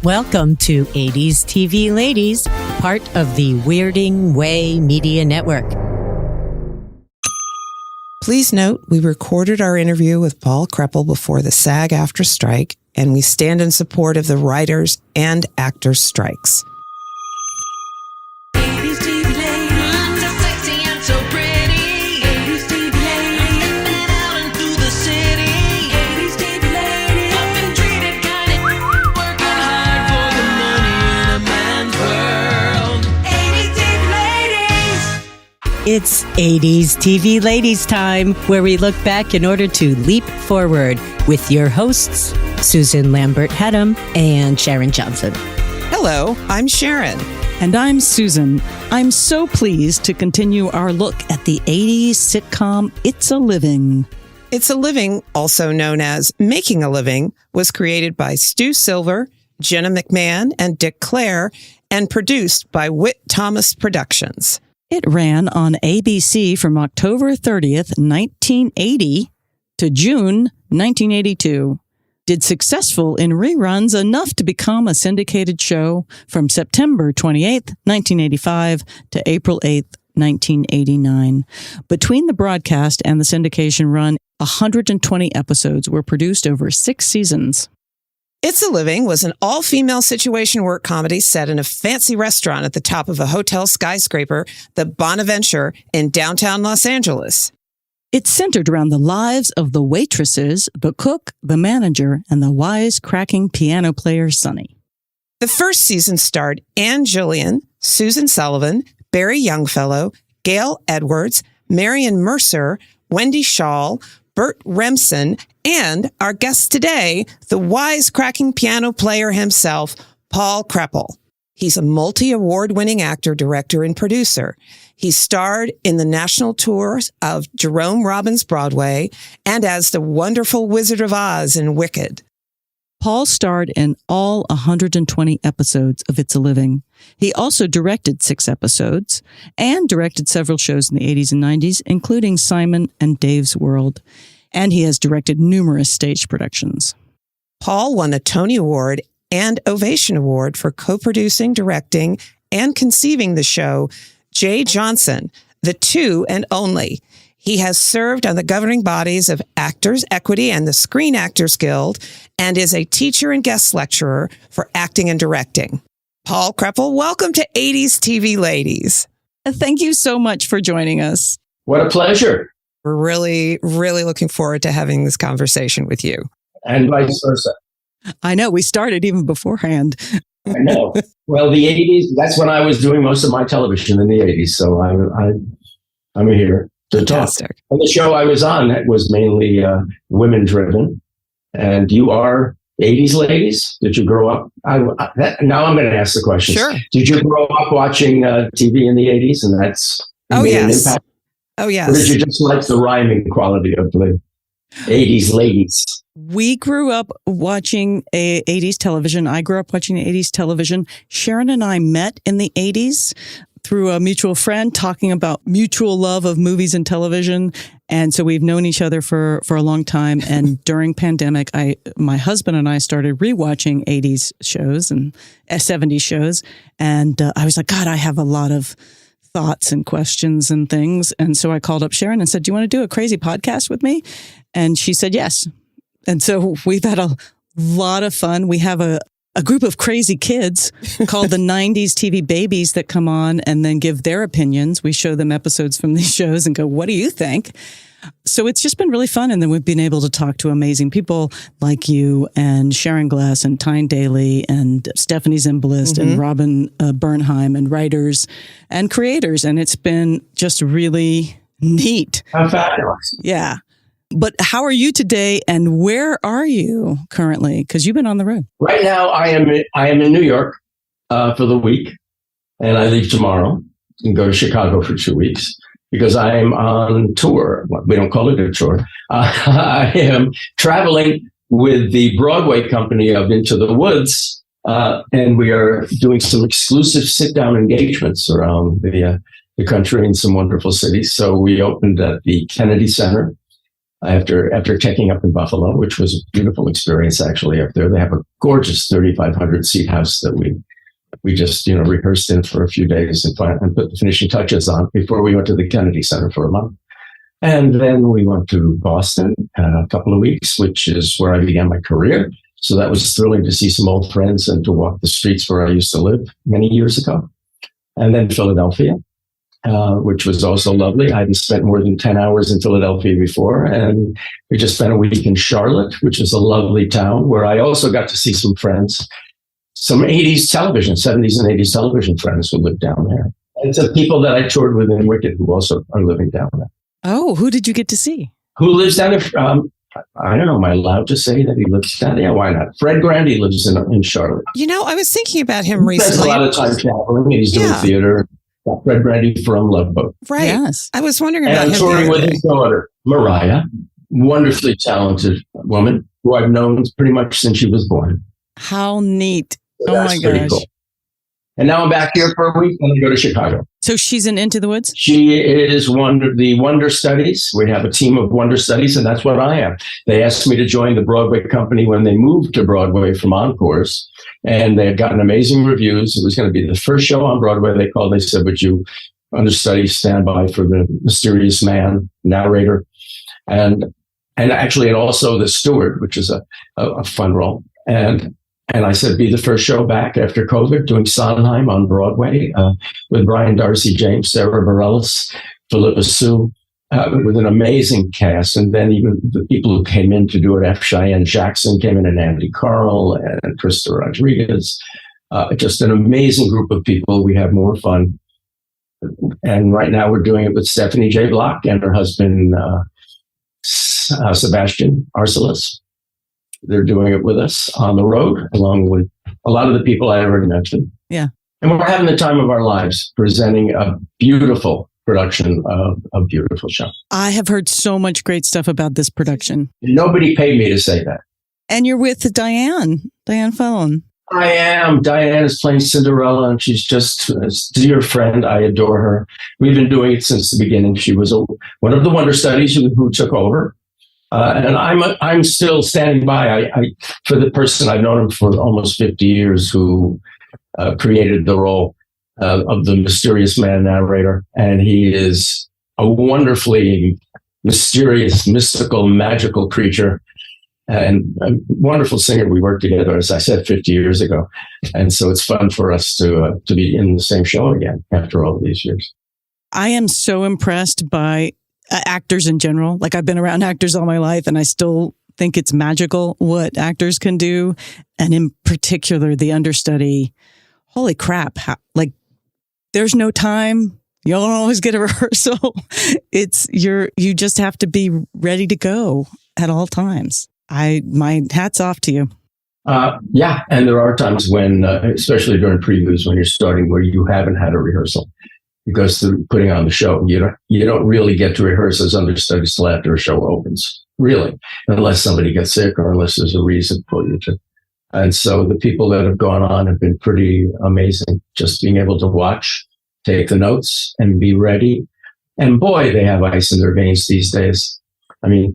Welcome to 80s TV Ladies, part of the Weirding Way Media Network. Please note, we recorded our interview with Paul Kreppel before the SAG-AFTRA strike, and we stand in support of the writers and actors' strikes. It's 80s TV Ladies time, where we look back in order to leap forward with your hosts, Susan Lambert-Haddam and Sharon Johnson. Hello, I'm Sharon. And I'm Susan. I'm so pleased to continue our look at the 80s sitcom It's a Living. It's a Living, also known as Making a Living, was created by Stu Silver, Jenna McMahon, and Dick Clare, and produced by Whit Thomas Productions. It ran on ABC from October 30th, 1980 to June 1982. Did successful in reruns enough to become a syndicated show from September 28th, 1985 to April 8th, 1989. Between the broadcast and the syndication run, 120 episodes were produced over 6 seasons. It's a Living was an all-female situation work comedy set in a fancy restaurant at the top of a hotel skyscraper, the Bonaventure, in downtown Los Angeles. It's centered around the lives of the waitresses, the cook, the manager, and the wise-cracking piano player, Sonny. The first season starred Ann Jillian, Susan Sullivan, Barry Youngfellow, Gail Edwards, Marion Mercer, Wendy Shaw, Bert Remsen, and our guest today, the wisecracking piano player himself, Paul Kreppel. He's a multi-award-winning actor, director, and producer. He starred in the national tours of Jerome Robbins' Broadway and as the wonderful Wizard of Oz in Wicked. Paul starred in all 120 episodes of It's a Living. He also directed 6 episodes and directed several shows in the 80s and 90s, including Simon and Dave's World. And he has directed numerous stage productions. Paul won a Tony Award and Ovation Award for co-producing, directing, and conceiving the show Jay Johnson, the two and only. He has served on the governing bodies of Actors Equity and the Screen Actors Guild, and is a teacher and guest lecturer for acting and directing. Paul Kreppel, welcome to 80s TV Ladies. Thank you so much for joining us. What a pleasure. We're really, really looking forward to having this conversation with you. And vice versa. I know, we started even beforehand. I know. Well, the 80s, that's when I was doing most of my television in the 80s, so I'm here to Fantastic. Talk. And the show I was on was mainly women-driven. And you are 80s ladies? Did you grow up? Now I'm going to ask the question. Sure. Did you grow up watching TV in the 80s? And that's made an impact? Oh, yes. Or did you just like the rhyming quality of the 80s ladies? We grew up watching 80s television. I grew up watching 80s television. Sharon and I met in the 80s through a mutual friend talking about mutual love of movies and television. And so we've known each other for a long time. And during pandemic, my husband and I started rewatching 80s shows and 70s shows. And I was like, God, I have a lot of thoughts and questions and things. And so I called up Sharon and said, do you want to do a crazy podcast with me? And she said, yes. And so we've had a lot of fun. We have a group of crazy kids called the 90s TV babies that come on and then give their opinions. We show them episodes from these shows and go, what do you think? So it's just been really fun. And then we've been able to talk to amazing people like you and Sharon Glass and Tyne Daly and Stephanie Zimbalist and Robin Bernheim and writers and creators. And it's been just really neat. How fabulous. Yeah. But how are you today and where are you currently? Because you've been on the road. Right now, I am in New York for the week, and I leave tomorrow and go to Chicago for 2 weeks because I am on tour. We don't call it a tour. I am traveling with the Broadway company of Into the Woods, and we are doing some exclusive sit-down engagements around the country in some wonderful cities. So we opened at the Kennedy Center after checking up in Buffalo, which was a beautiful experience actually up there. They have a gorgeous 3,500 seat house that we just rehearsed in for a few days and put the finishing touches on before we went to the Kennedy Center for a month. And then we went to Boston a couple of weeks, which is where I began my career. So that was thrilling to see some old friends and to walk the streets where I used to live many years ago. And then Philadelphia, which was also lovely. I hadn't spent more than 10 hours in Philadelphia before. And we just spent a week in Charlotte, which is a lovely town where I also got to see some friends, some 80s television, 70s and 80s television friends who lived down there. And some people that I toured with in Wicked who also are living down there. Oh, who did you get to see? Who lives down there? I don't know. Am I allowed to say that he lives down there? Yeah, why not? Fred Grandy lives in Charlotte. I was thinking about him He spends recently. a lot of time traveling, and he's doing theater. Fred Grandy from Love Boat. Right. Yes. I was wondering And about I'm him. touring the with other his day. daughter, Mariah, wonderfully talented woman who I've known pretty much since she was born. How neat. So Oh that's my pretty gosh. cool. And now I'm back here for a week and I go to Chicago. So she's in Into the Woods? She is one of the Wonder Studies. We have a team of Wonder Studies, and that's what I am. They asked me to join the Broadway company when they moved to Broadway from Encores, and they had gotten amazing reviews. It was going to be the first show on Broadway. They called, they said, would you understudy stand by for the mysterious man narrator? And actually, and also the steward, which is a fun role. And I said, be the first show back after COVID, doing Sondheim on Broadway with Brian Darcy James, Sarah Bareilles, Philippa Sue, with an amazing cast. And then even the people who came in to do it after Cheyenne Jackson came in, and Andy Carl and Krista Rodriguez. Just an amazing group of people. We have more fun. And right now we're doing it with Stephanie J. Block and her husband, Sebastian Arcelis. They're doing it with us on the road, along with a lot of the people I already mentioned. Yeah. And we're having the time of our lives presenting a beautiful production of a beautiful show. I have heard so much great stuff about this production. Nobody paid me to say that. And you're with Diane Fallon. I am. Diane is playing Cinderella, and she's just a dear friend. I adore her. We've been doing it since the beginning. She was one of the Wonder Studies who took over. And I'm still standing by. I for the person I've known him for almost 50 years who created the role of the mysterious man narrator, and he is a wonderfully mysterious, mystical, magical creature, and a wonderful singer. We worked together, as I said, 50 years ago, and so it's fun for us to be in the same show again after all these years. I am so impressed by actors in general. Like, I've been around actors all my life, and I still think it's magical what actors can do. And in particular, the understudy. Holy crap. There's no time. You don't always get a rehearsal. You just have to be ready to go at all times. My hat's off to you. Yeah. And there are times when, especially during previews, when you're starting where you haven't had a rehearsal. Because through putting on the show, you don't really get to rehearse as understudies till after a show opens, really, unless somebody gets sick or unless there's a reason for you to. And so the people that have gone on have been pretty amazing, just being able to watch, take the notes, and be ready. And boy, they have ice in their veins these days. I mean,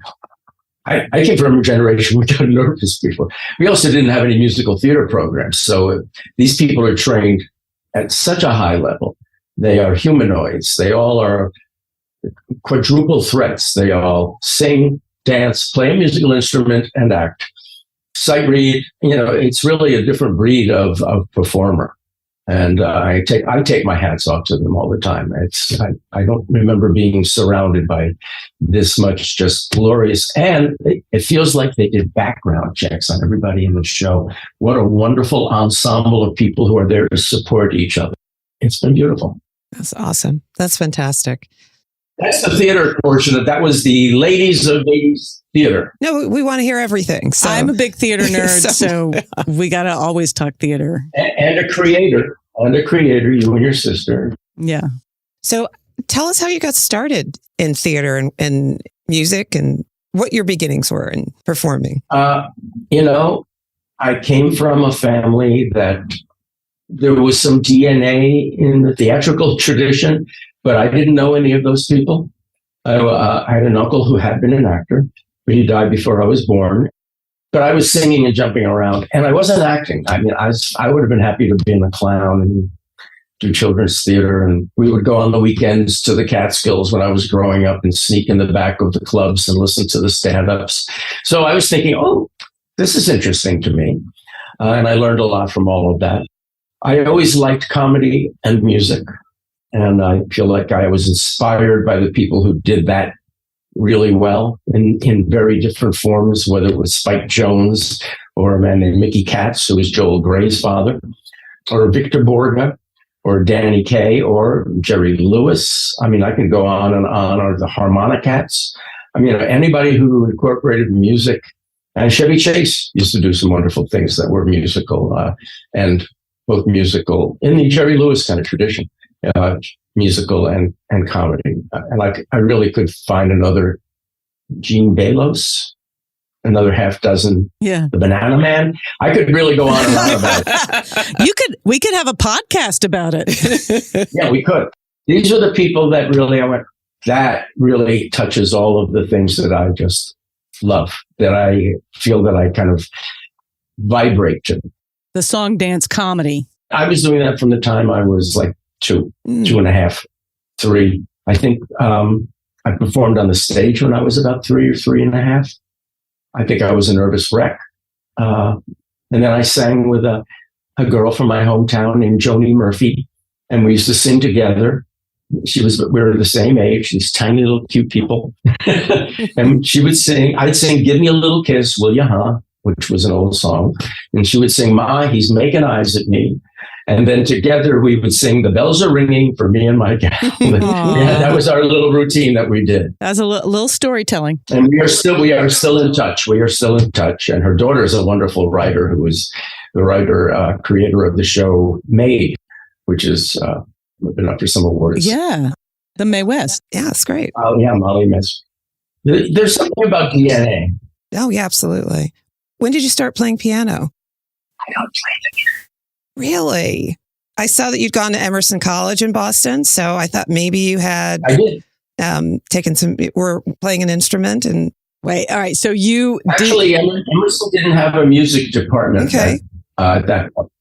I came from a generation we got nervous before. We also didn't have any musical theater programs. So these people are trained at such a high level. They are humanoids. They all are quadruple threats. They all sing, dance, play a musical instrument, and act. Sight read. It's really a different breed of performer. And I take my hats off to them all the time. I don't remember being surrounded by this much just glorious. And it feels like they did background checks on everybody in the show. What a wonderful ensemble of people who are there to support each other. It's been beautiful. That's awesome. That's fantastic. That's the theater portion. That was the ladies of 80s theater. No, we want to hear everything. So I'm a big theater nerd, so we got to always talk theater. And a creator. You and your sister. Yeah. So tell us how you got started in theater and music and what your beginnings were in performing. I came from a family that there was some DNA in the theatrical tradition, but I didn't know any of those people. I had an uncle who had been an actor, but he died before I was born. But I was singing and jumping around, and I wasn't acting. I mean, I would have been happy to be in a clown and do children's theater. And we would go on the weekends to the Catskills when I was growing up and sneak in the back of the clubs and listen to the stand-ups. So I was thinking, oh, this is interesting to me. And I learned a lot from all of that. I always liked comedy and music. And I feel like I was inspired by the people who did that really well in very different forms, whether it was Spike Jones or a man named Mickey Katz, who was Joel Gray's father, or Victor Borge, or Danny Kaye, or Jerry Lewis. I mean, I can go on and on, or the Harmonicats. I mean, anybody who incorporated music. And Chevy Chase used to do some wonderful things that were musical, and both musical in the Jerry Lewis kind of tradition, musical and comedy. And I really could find another Gene Balos, another half dozen, the Banana Man. I could really go on and on about it. We could have a podcast about it. Yeah, we could. These are the people that really, I went, that really touches all of the things that I just love, that I feel that I kind of vibrate to. The song dance comedy. I was doing that from the time I was like 2 and a half, 3. I think I performed on the stage when I was about 3 or 3 and a half. I think I was a nervous wreck. And then I sang with a girl from my hometown named Joni Murphy, and we used to sing together. We were the same age, these tiny little cute people. And she would sing, I'd sing, "Give Me a Little Kiss, Will Ya, Huh?" which was an old song. And she would sing, "Ma, he's making eyes at me." And then together we would sing, "The Bells Are Ringing for Me and My Gal." Yeah, that was our little routine that we did. That's a little storytelling. And we are still in touch. We are still in touch. And her daughter is a wonderful writer who was the writer, creator of the show Made, which is been up for some awards. Yeah. The Mae West. Yeah, it's great. Oh, yeah, Molly Miss. There's something about DNA. Oh, yeah, absolutely. When did you start playing piano? I don't play the piano. Really? I saw that you'd gone to Emerson College in Boston, so I thought maybe you had were playing an instrument. And wait, all right. So you actually Emerson didn't have a music department. Okay. At that point.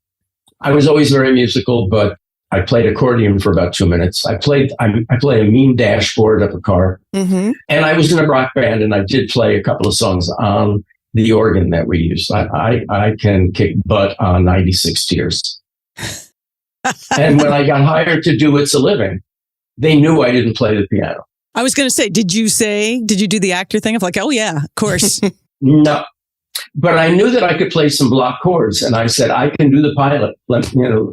I was always very musical, but I played accordion for about 2 minutes. I play a mean dashboard of a car, and I was in a rock band, and I did play a couple of songs on the organ that we used. I can kick butt on 96 Tears. And when I got hired to do It's a Living, they knew I didn't play the piano. I was going to say, did you do the actor thing of like, oh yeah, of course? No. But I knew that I could play some block chords, and I said, I can do the pilot,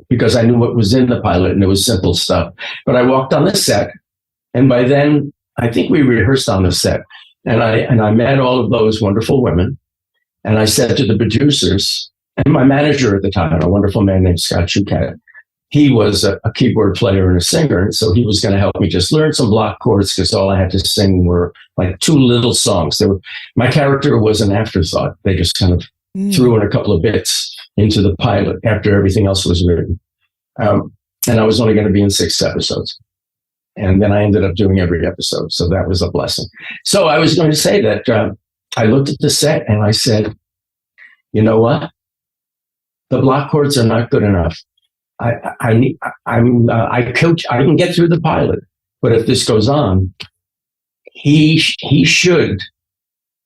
because I knew what was in the pilot, and it was simple stuff. But I walked on the set, and by then, I think we rehearsed on the set, and I met all of those wonderful women, and I said to the producers, and my manager at the time, a wonderful man named Scott Shukat, he was a keyboard player and a singer, and so he was going to help me just learn some block chords, because all I had to sing were like 2 little songs. My character was an afterthought. They just kind of threw in a couple of bits into the pilot after everything else was written. And I was only going to be in 6 episodes. And then I ended up doing every episode, so that was a blessing. So I was going to say that I looked at the set and I said, you know what? The block chords are not good enough. I can get through the pilot, but if this goes on, he should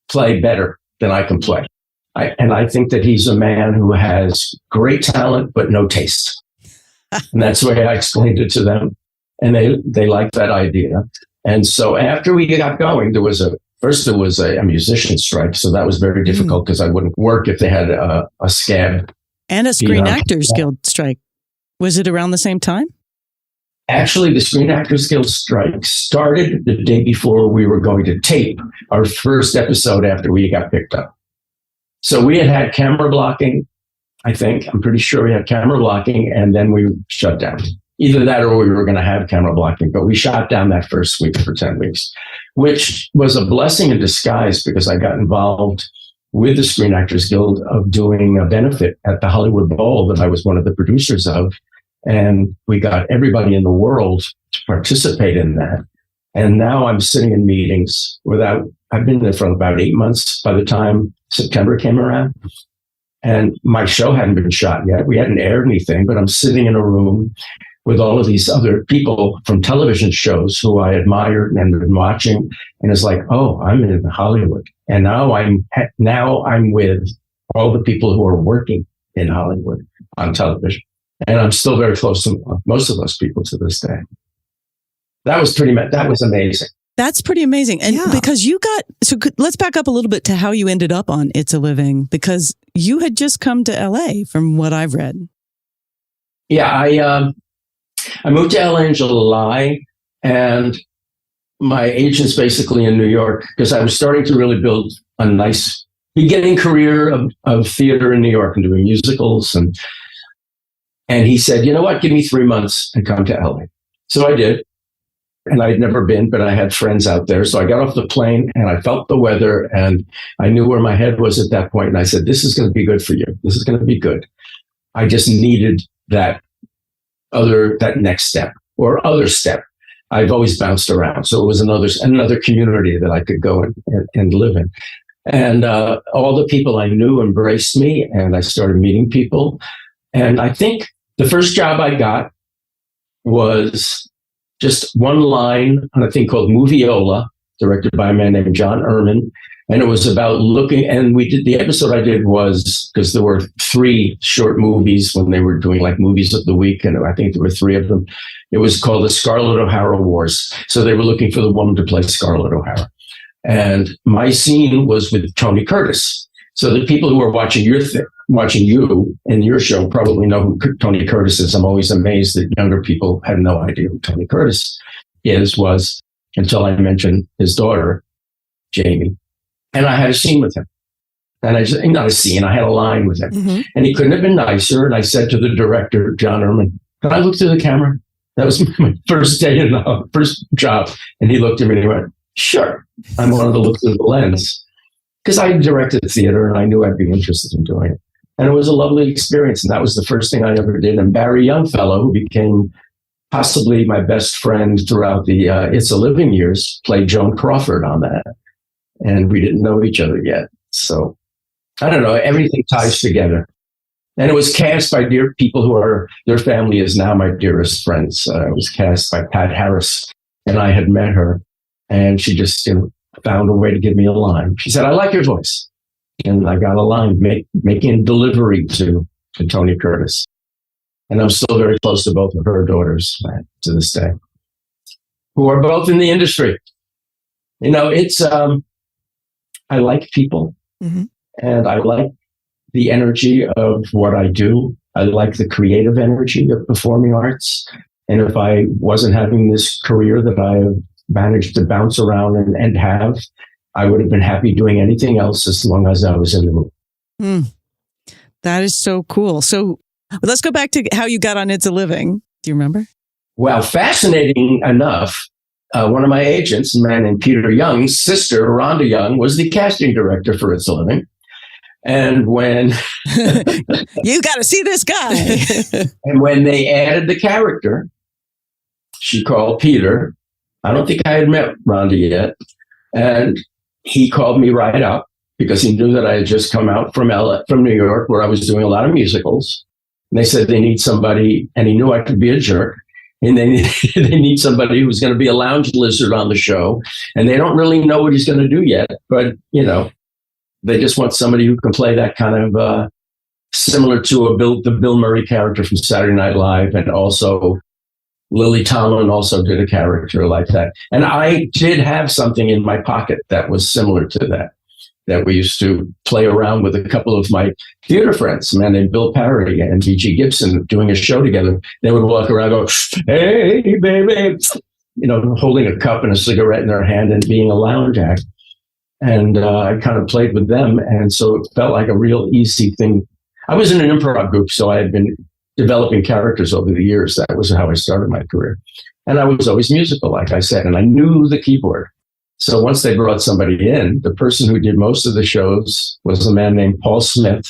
play better than I can play. And I think that he's a man who has great talent, but no taste. And that's the way I explained it to them. And they liked that idea. And so after we got going, there was a musician strike. So that was very difficult because I wouldn't work if they had a scab. And a Screen Actors Guild strike. Was it around the same time? Actually, the Screen Actors Guild strike started the day before we were going to tape our first episode after we got picked up. So we had camera blocking, I think. I'm pretty sure we had camera blocking, and then we shut down. Either that or we were going to have camera blocking, but we shot down that first week for 10 weeks, which was a blessing in disguise because I got involved with the Screen Actors Guild of doing a benefit at the Hollywood Bowl that I was one of the producers of. And we got everybody in the world to participate in that. And now I'm sitting in meetings I've been there for about 8 months by the time September came around. And my show hadn't been shot yet. We hadn't aired anything, but I'm sitting in a room with all of these other people from television shows who I admired and been watching. And it's like, oh, I'm in Hollywood. And now I'm with all the people who are working in Hollywood on television. And I'm still very close to most of those people to this day. That was amazing. That's pretty amazing. And because let's back up a little bit to how you ended up on It's a Living, because you had just come to LA from what I've read. Yeah, I moved to LA in July, and my agent's basically in New York because I was starting to really build a nice beginning career of theater in New York and doing musicals. And he said, you know what, give me 3 months and come to LA. So I did. And I'd never been, but I had friends out there. So I got off the plane and I felt the weather and I knew where my head was at that point. And I said, this is going to be good for you. This is going to be good. I just needed that next step or other step. I've always bounced around. So it was another community that I could go and live in. And all the people I knew embraced me and I started meeting people. And I think the first job I got was just one line on a thing called Moviola, directed by a man named John Erman. And it was about the episode I did was, because there were 3 short movies when they were doing like movies of the week. And I think there were 3 of them. It was called the Scarlett O'Hara Wars. So they were looking for the woman to play Scarlett O'Hara. And my scene was with Tony Curtis. So the people who are watching you and your show probably know who Tony Curtis is. I'm always amazed that younger people had no idea who Tony Curtis was until I mentioned his daughter, Jamie. And I had a scene with him. And I had a line with him. Mm-hmm. And he couldn't have been nicer. And I said to the director, John Erman, can I look through the camera? That was my first day in the first job. And he looked at me and he went, sure. I wanted to look through the lens. Because I directed theater and I knew I'd be interested in doing it. And it was a lovely experience. And that was the first thing I ever did. And Barry Youngfellow, who became possibly my best friend throughout the It's a Living years, played Joan Crawford on that. And we didn't know each other yet. So I don't know, everything ties together. And it was cast by dear people their family is now my dearest friends. It was cast by Pat Harris. And I had met her. And she just found a way to give me a line. She said, I like your voice. And I got a line making delivery to Tony Curtis. And I'm still very close to both of her daughters to this day, who are both in the industry. You know, it's, I like people mm-hmm. and I like the energy of what I do. I like the creative energy of performing arts. And if I wasn't having this career that I have managed to bounce around and have, I would have been happy doing anything else as long as I was in the room. That is so cool. So let's go back to how you got on It's a Living. Do you remember? Well, fascinating enough, one of my agents, a man named Peter Young's sister, Rhonda Young, was the casting director for It's a Living. And when you got to see this guy. And when they added the character, she called Peter. I don't think I had met Rhonda yet. And he called me right up because he knew that I had just come out from New York, where I was doing a lot of musicals. And they said they need somebody, and he knew I could be a jerk. And they need somebody who's going to be a lounge lizard on the show. And they don't really know what he's going to do yet. But, you know, they just want somebody who can play that kind of similar to the Bill Murray character from Saturday Night Live. And also Lily Tomlin also did a character like that. And I did have something in my pocket that was similar to that we used to play around with a couple of my theater friends, a man named Bill Parry and B.G. Gibson, doing a show together. They would walk around and go, hey, baby, you know, holding a cup and a cigarette in their hand and being a lounge act. And I kind of played with them. And so it felt like a real easy thing. I was in an improv group, so I had been developing characters over the years. That was how I started my career. And I was always musical, like I said, and I knew the keyboard. So once they brought somebody in, the person who did most of the shows was a man named Paul Smith,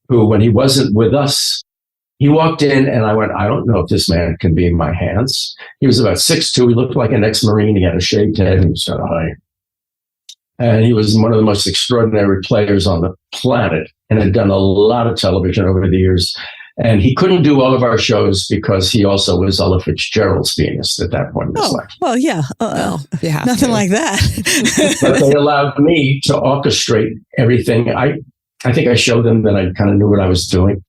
who, when he wasn't with us he walked in and I went, I don't know if this man can be in my hands. He was about 6'2". He looked like an ex-Marine. He had a shaved head. He was kind of high. And he was one of the most extraordinary players on the planet and had done a lot of television over the years. And he couldn't do all of our shows because he also was Ella Fitzgerald's pianist at that point in his life. Well, yeah. Nothing like that. But they allowed me to orchestrate everything. I think I showed them that I kind of knew what I was doing.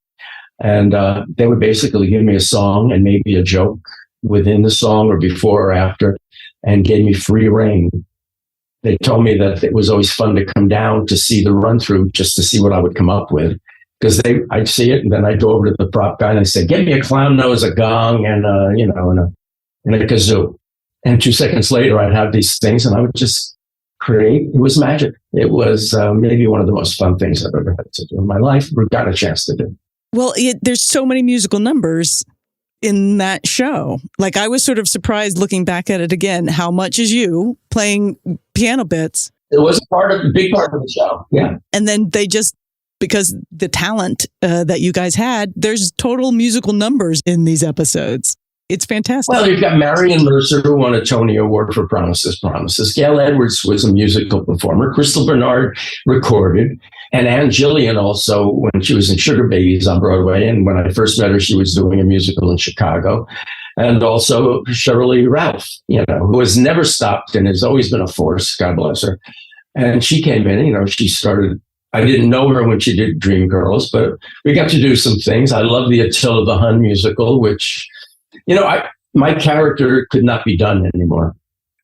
And they would basically give me a song and maybe a joke within the song or before or after, and gave me free rein. They told me that it was always fun to come down to see the run through just to see what I would come up with. Because I'd see it, and then I'd go over to the prop guy and I'd say, "Get me a clown nose, a gong, and a kazoo." And 2 seconds later, I'd have these things, and I would just create. It was magic. It was maybe one of the most fun things I've ever had to do in my life, or got a chance to do. Well, there's so many musical numbers in that show. Like, I was sort of surprised looking back at it again, how much is you playing piano bits. It was a big part of the show. Yeah, and then they just. Because the talent that you guys had, there's total musical numbers in these episodes. It's fantastic. Well, you've got Marion Mercer, who won a Tony Award for Promises, Promises. Gail Edwards was a musical performer. Crystal Bernard recorded. And Ann Gillian also, when she was in Sugar Babies on Broadway. And when I first met her, she was doing a musical in Chicago. And also Shirley Ralph, who has never stopped and has always been a force, God bless her. And she came in, she started. I didn't know her when she did Dreamgirls, but we got to do some things. I love the Attila the Hun musical, which, my character could not be done anymore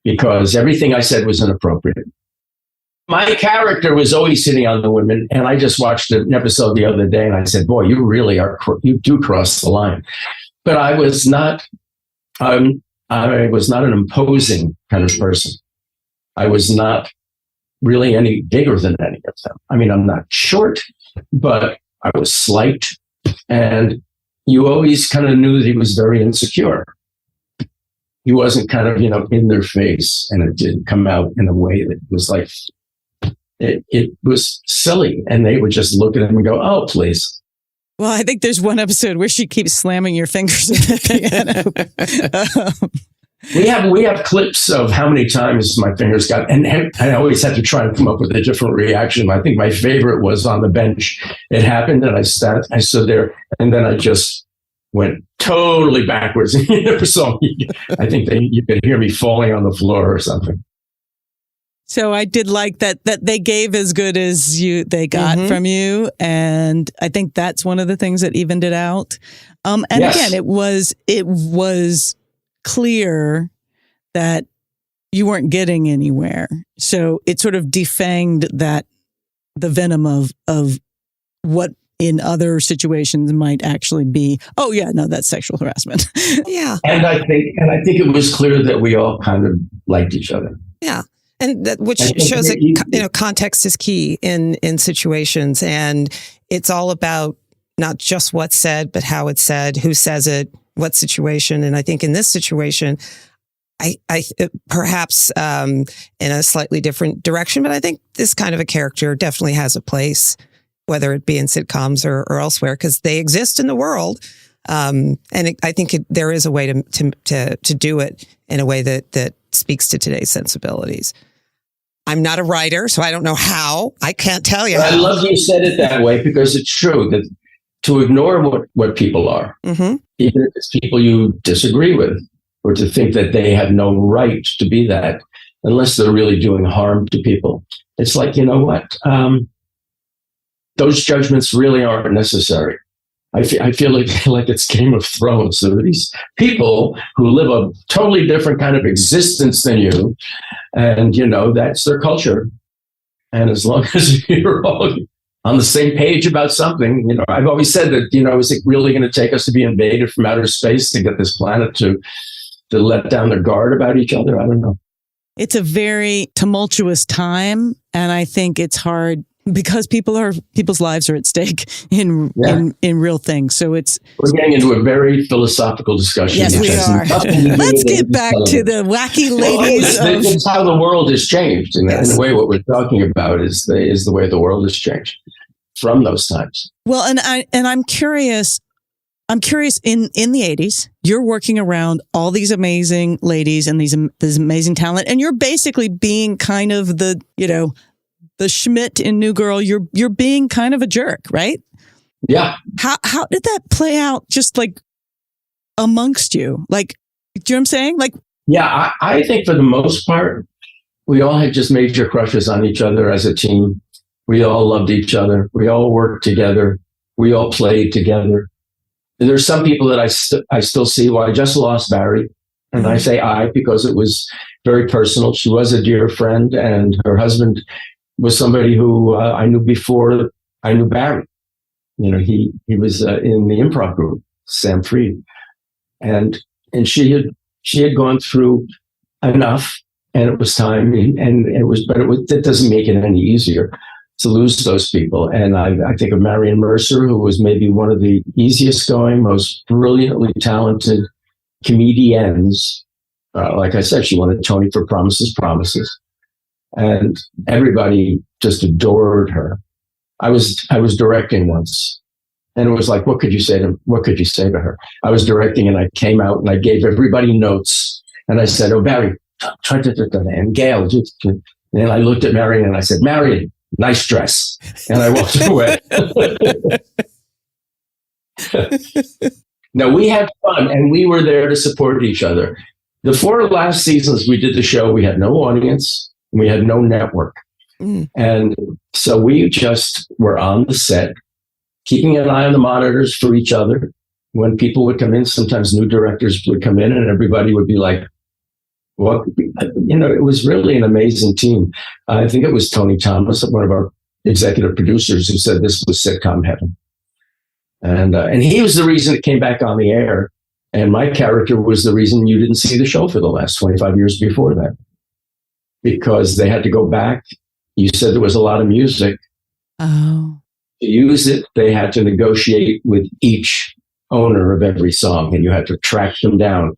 because everything I said was inappropriate. My character was always hitting on the women, and I just watched an episode the other day, and I said, "Boy, you do cross the line." But I was not an imposing kind of person. I was not really any bigger than any of them. I mean, I'm not short, but I was slight. And you always kind of knew that he was very insecure. He wasn't kind of, in their face. And it didn't come out in a way that was like, it was silly. And they would just look at him and go, "Oh, please." Well, I think there's one episode where she keeps slamming your fingers in the piano. We have clips of how many times my fingers got, and I always had to try and come up with a different reaction. I think my favorite was on the bench. It happened, and I stood there, and then I just went totally backwards. So I think you could hear me falling on the floor or something. So I did like that they gave as good as they got from you, and I think that's one of the things that evened it out. And yes. Again, it was clear that you weren't getting anywhere. So it sort of defanged the venom of what in other situations might actually be, "Oh yeah, no, that's sexual harassment." Yeah. And I think it was clear that we all kind of liked each other. Yeah. And which shows that context is key in situations, and it's all about not just what's said, but how it's said, who says it, what situation. And I think in this situation, I perhaps in a slightly different direction, but I think this kind of a character definitely has a place, whether it be in sitcoms or elsewhere, because they exist in the world. I think there is a way to do it in a way that speaks to today's sensibilities. I'm not a writer, so I don't know how. I can't tell you. I love you said it that way, because it's true that to ignore what people are, even if it's people you disagree with, or to think that they have no right to be that, unless they're really doing harm to people. It's like, you know what? Those judgments really aren't necessary. I feel like it's Game of Thrones. There are these people who live a totally different kind of existence than you, and that's their culture. And as long as you're all on the same page about something, I've always said that, is it really going to take us to be invaded from outer space to get this planet to let down their guard about each other? I don't know. It's a very tumultuous time, and I think it's hard because people's lives are at stake in real things. So we're getting into a very philosophical discussion. Yes, we are. Let's get back to the wacky ladies. It's how the world has changed, and in a way, what we're talking about is the way the world has changed from those times. Well, and I'm curious. I'm curious, in the 80s, you're working around all these amazing ladies and this amazing talent, and you're basically being kind of the Schmidt in New Girl. You're being kind of a jerk, right? Yeah. How did that play out just like amongst you? Like, do you know what I'm saying? Like, yeah, I think for the most part, we all had just major crushes on each other as a team. We all loved each other. We all worked together. We all played together. And there's some people that I still see. Well, I just lost Barry. And I say I because it was very personal. She was a dear friend, and her husband was somebody who I knew before I knew Barry. He was in the improv group, Sam Freed. And she had gone through enough, and it was time, it doesn't make it any easier to lose those people. And I think of Marion Mercer, who was maybe one of the easiest going, most brilliantly talented comedians. Like I said, she won a Tony for Promises, and everybody just adored her. I was directing once, and it was like, what could you say to her? I was directing, and I came out and I gave everybody notes, and I said, "Oh, Barry, try to," and Gail, and I looked at Marion and I said, "Marion, nice dress," and I walked away. No, we had fun, and we were there to support each other. The 4 last seasons we did the show, we had no audience, we had no network. And so we just were on the set, keeping an eye on the monitors for each other. When people would come in, sometimes new directors would come in and everybody would be like, "What?" It was really an amazing team. I think it was Tony Thomas, one of our executive producers, who said this was sitcom heaven. And he was the reason it came back on the air. And my character was the reason you didn't see the show for the last 25 years before that. Because they had to go back. You said there was a lot of music. Oh. To use it, they had to negotiate with each owner of every song, and you had to track them down.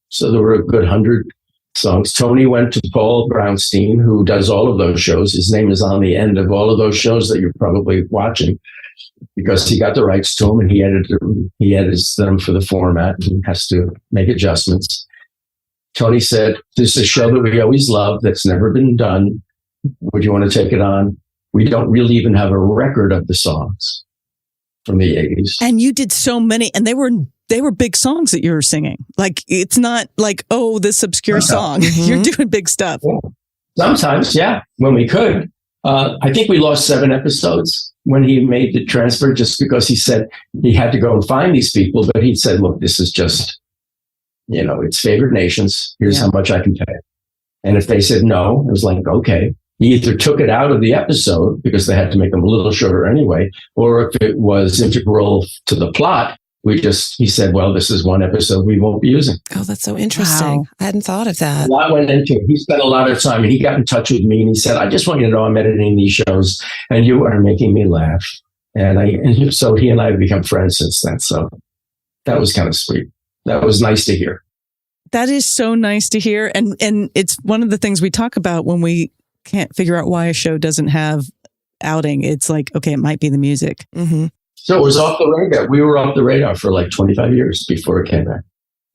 So there were a good 100 songs. Tony went to Paul Brownstein, who does all of those shows. His name is on the end of all of those shows that you're probably watching, because he got the rights to them and he edits them for the format and has to make adjustments. Tony said, "This is a show that we always love that's never been done. Would you want to take it on? We don't really even have a record of the songs from the 80s. And you did so many, and they were big songs that you were singing. Like, it's not like, oh, this obscure song. You're doing big stuff. Yeah. Sometimes, yeah, when we could. I think we lost 7 episodes when he made the transfer, just because he said he had to go and find these people. But he said, "Look, this is just, it's favored nations. Here's how much I can pay." And if they said no, it was like, okay. He either took it out of the episode because they had to make them a little shorter anyway, or if it was integral to the plot, he said, "Well, this is one episode we won't be using." Oh, that's so interesting. Wow. I hadn't thought of that. A lot went into it. He spent a lot of time, and he got in touch with me and he said, "I just want you to know I'm editing these shows and you are making me laugh." And so he and I have become friends since then. So that was kind of sweet. That was nice to hear. That is so nice to hear. And it's one of the things we talk about when we can't figure out why a show doesn't have outing. It's like, okay, it might be the music. Mm-hmm. So it was off the radar. We were off the radar for like 25 years before it came back.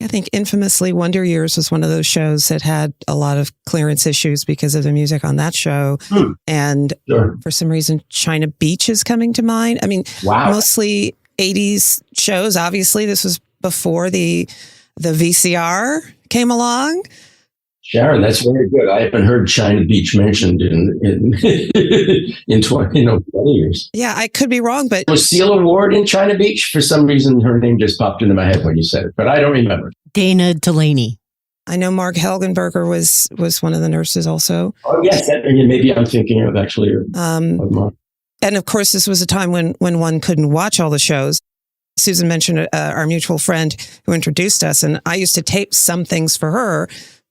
I think infamously Wonder Years was one of those shows that had a lot of clearance issues because of the music on that show. And for some reason, China Beach is coming to mind. I mean, mostly 80s shows. Obviously, this was before the VCR came along. Sharon, that's very good. I haven't heard China Beach mentioned in 20 years. Yeah, I could be wrong, but was Seal Award in China Beach? For some reason, her name just popped into my head when you said it, but I don't remember. Dana Delaney. I know Mark Helgenberger was one of the nurses also. Oh yes, maybe I'm thinking of actually. Of Mark. And of course, this was a time when one couldn't watch all the shows. Susan mentioned our mutual friend who introduced us, and I used to tape some things for her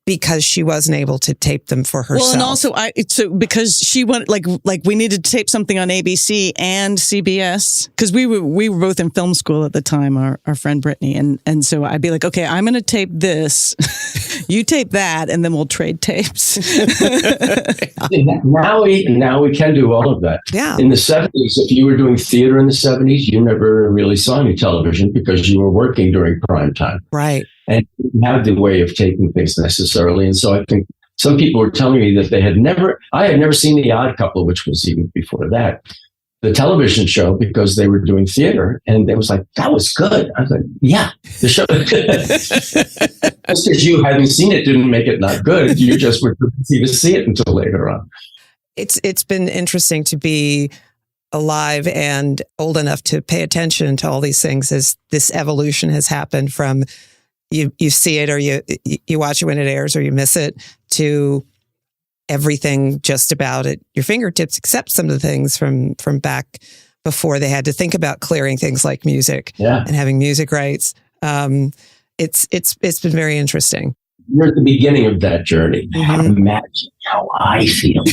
because she wasn't able to tape them for herself. Well, and also because she wanted, like we needed to tape something on ABC and CBS, because we were both in film school at the time, our friend Brittany, and so I'd be like, okay, I'm going to tape this You tape that, and then we'll trade tapes. Now we can do all of that. Yeah. In the 70s, if you were doing theater in the 70s, you never really saw any television because you were working during prime time. Right. And you didn't have the way of taping things necessarily. And so I think some people were telling me that I had never seen The Odd Couple, which was even before that, the television show, because they were doing theater. And they was like, that was good. I was like, yeah, the show. Just because you hadn't seen it didn't make it not good. You just were too busy to see it until later on. It's been interesting to be alive and old enough to pay attention to all these things as this evolution has happened from you see it or you watch it when it airs or you miss it to everything just about at your fingertips, except some of the things from back before they had to think about clearing things like music and having music rights. It's been very interesting. You're at the beginning of that journey. Imagine how I feel.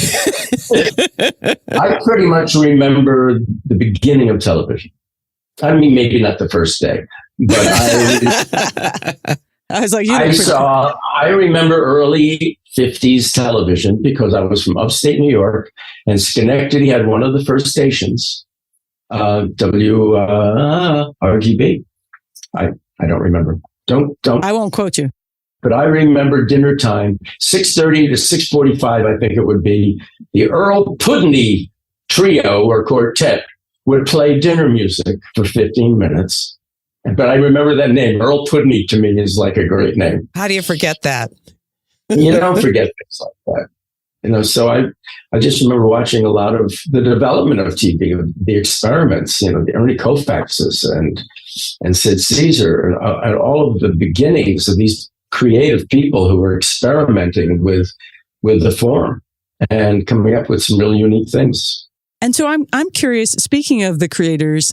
I pretty much remember the beginning of television. I mean, maybe not the first day, but I was like, I remember early 50s television because I was from upstate New York, and Schenectady had one of the first stations, RGB. I don't remember. Don't. I won't quote you. But I remember dinner time, 6:30 to 6:45, I think it would be. The Earl Pudney trio or quartet would play dinner music for 15 minutes. But I remember that name. Earl Pudney to me is like a great name. How do you forget that? You don't forget things like that. So I just remember watching a lot of the development of TV, the experiments, the Ernie Koufaxes and Sid Caesar and all of the beginnings of these creative people who were experimenting with the form and coming up with some really unique things. And so I'm curious, speaking of the creators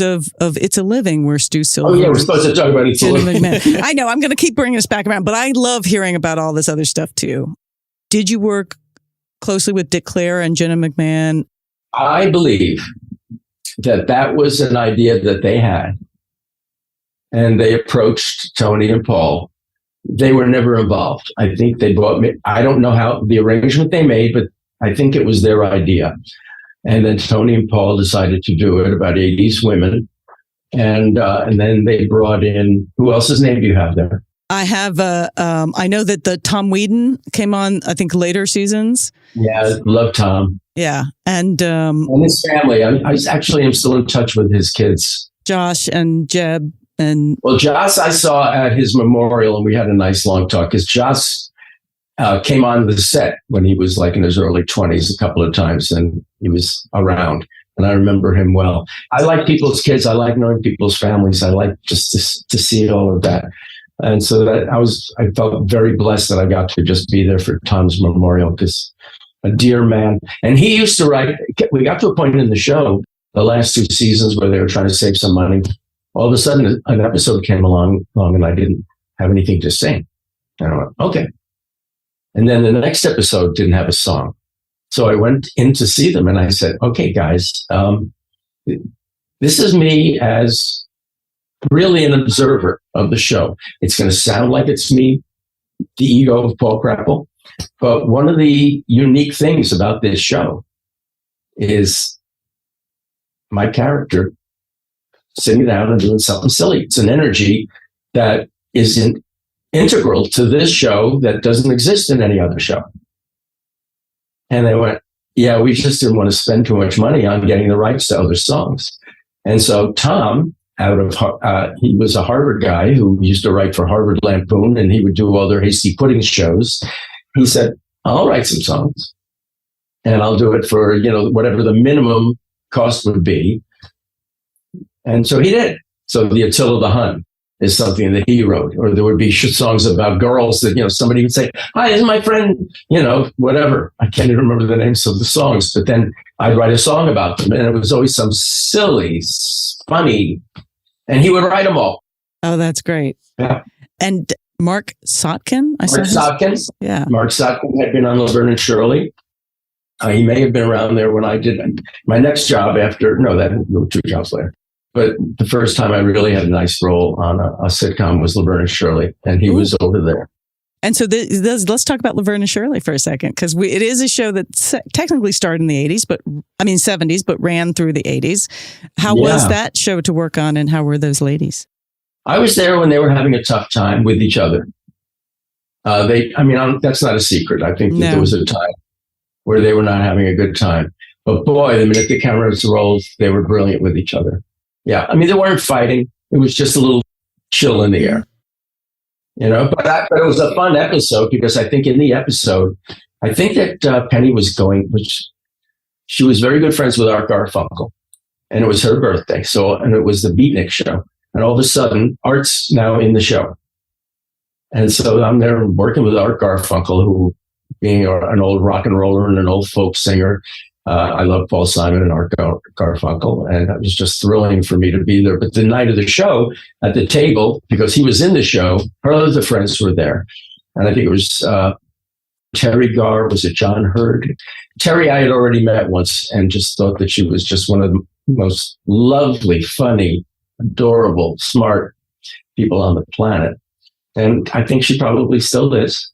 of It's a Living were Stu Silver. Oh, yeah, we're supposed to talk about It's a Living. I know, I'm going to keep bringing us back around, but I love hearing about all this other stuff too. Did you work closely with Dick Clare and Jenna McMahon? I believe that was an idea that they had. And they approached Tony and Paul. They were never involved. I think they bought me. I don't know how the arrangement they made, but I think it was their idea. And then Tony and Paul decided to do it, about 80s women. And then they brought in, who else's name do you have there? I have, I know that the Tom Whedon came on, I think, later seasons. Yeah, love Tom. Yeah. And his family. I'm still in touch with his kids. Josh and Jeb. Well, Josh, I saw at his memorial, and we had a nice long talk, because Josh came on the set when he was like in his early 20s a couple of times, and he was around. And I remember him well. I like people's kids. I like knowing people's families. I like just to see all of that. And so that I felt very blessed that I got to just be there for Tom's memorial, because a dear man. And he used to write. We got to a point in the show, the last 2 seasons, where they were trying to save some money. All of a sudden, an episode came along, and I didn't have anything to sing. And I went, okay. And then the next episode didn't have a song. So I went in to see them, and I said, okay, guys, this is me as really an observer of the show. It's going to sound like it's me, the ego of Paul Kreppel. But one of the unique things about this show is my character sitting down and doing something silly. It's an energy that is integral to this show that doesn't exist in any other show. And they went, yeah, we just didn't want to spend too much money on getting the rights to other songs. And so Tom, he was a Harvard guy who used to write for Harvard Lampoon, and he would do all their Hasty Pudding shows. He said, I'll write some songs, and I'll do it for, whatever the minimum cost would be. And so he did. So the Attila the Hun is something that he wrote, or there would be songs about girls that, somebody would say, hi, this is my friend, whatever. I can't even remember the names of the songs, but then I'd write a song about them, and it was always some silly, funny, and he would write them all. Oh, that's great. Yeah. And Mark Sotkin? Yeah. Mark Sotkin had been on Laverne and Shirley. He may have been around there when I did my next job there were 2 jobs later. But the first time I really had a nice role on a sitcom was Laverne and Shirley, and he was over there. And so let's talk about Laverne and Shirley for a second, because it is a show that technically started in the 70s, but ran through the 80s. How was that show to work on, and how were those ladies? I was there when they were having a tough time with each other. That's not a secret. I think that there was a time where they were not having a good time. But boy, the minute the cameras rolled, they were brilliant with each other. Yeah, I mean, they weren't fighting. It was just a little chill in the air. But it was a fun episode, because I think in the episode, I think that Penny was she was very good friends with Art Garfunkel, and it was her birthday. And it was the Beatnik show. And all of a sudden, Art's now in the show. And so I'm there working with Art Garfunkel, who, being an old rock and roller and an old folk singer, I love Paul Simon and Art Garfunkel, and it was just thrilling for me to be there. But the night of the show, at the table, because he was in the show, her other friends were there. And I think it was Terry Garr, was it John Hurd? Terry I had already met once, and just thought that she was just one of the most lovely, funny, adorable, smart people on the planet. And I think she probably still is,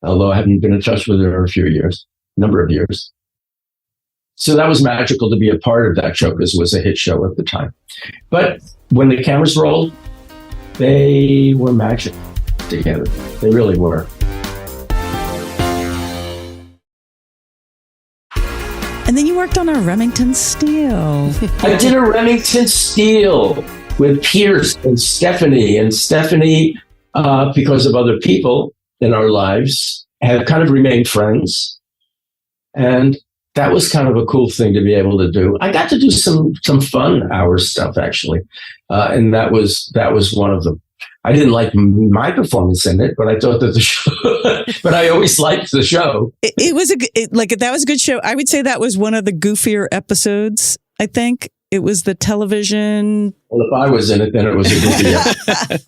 although I haven't been in touch with her in a number of years. So that was magical to be a part of that show, because it was a hit show at the time. But when the cameras rolled, they were magic together. They really were. And then you worked on a Remington Steele. I did a Remington Steele with Pierce and Stephanie. And Stephanie, because of other people in our lives, have kind of remained friends. And that was kind of a cool thing to be able to do. I got to do some fun hour stuff, actually. And that was one of them. I didn't like my performance in it, but I thought that the show, but I always liked the show. That was a good show. I would say that was one of the goofier episodes, I think. It was the television. Well, if I was in it, then it was a goofy episode.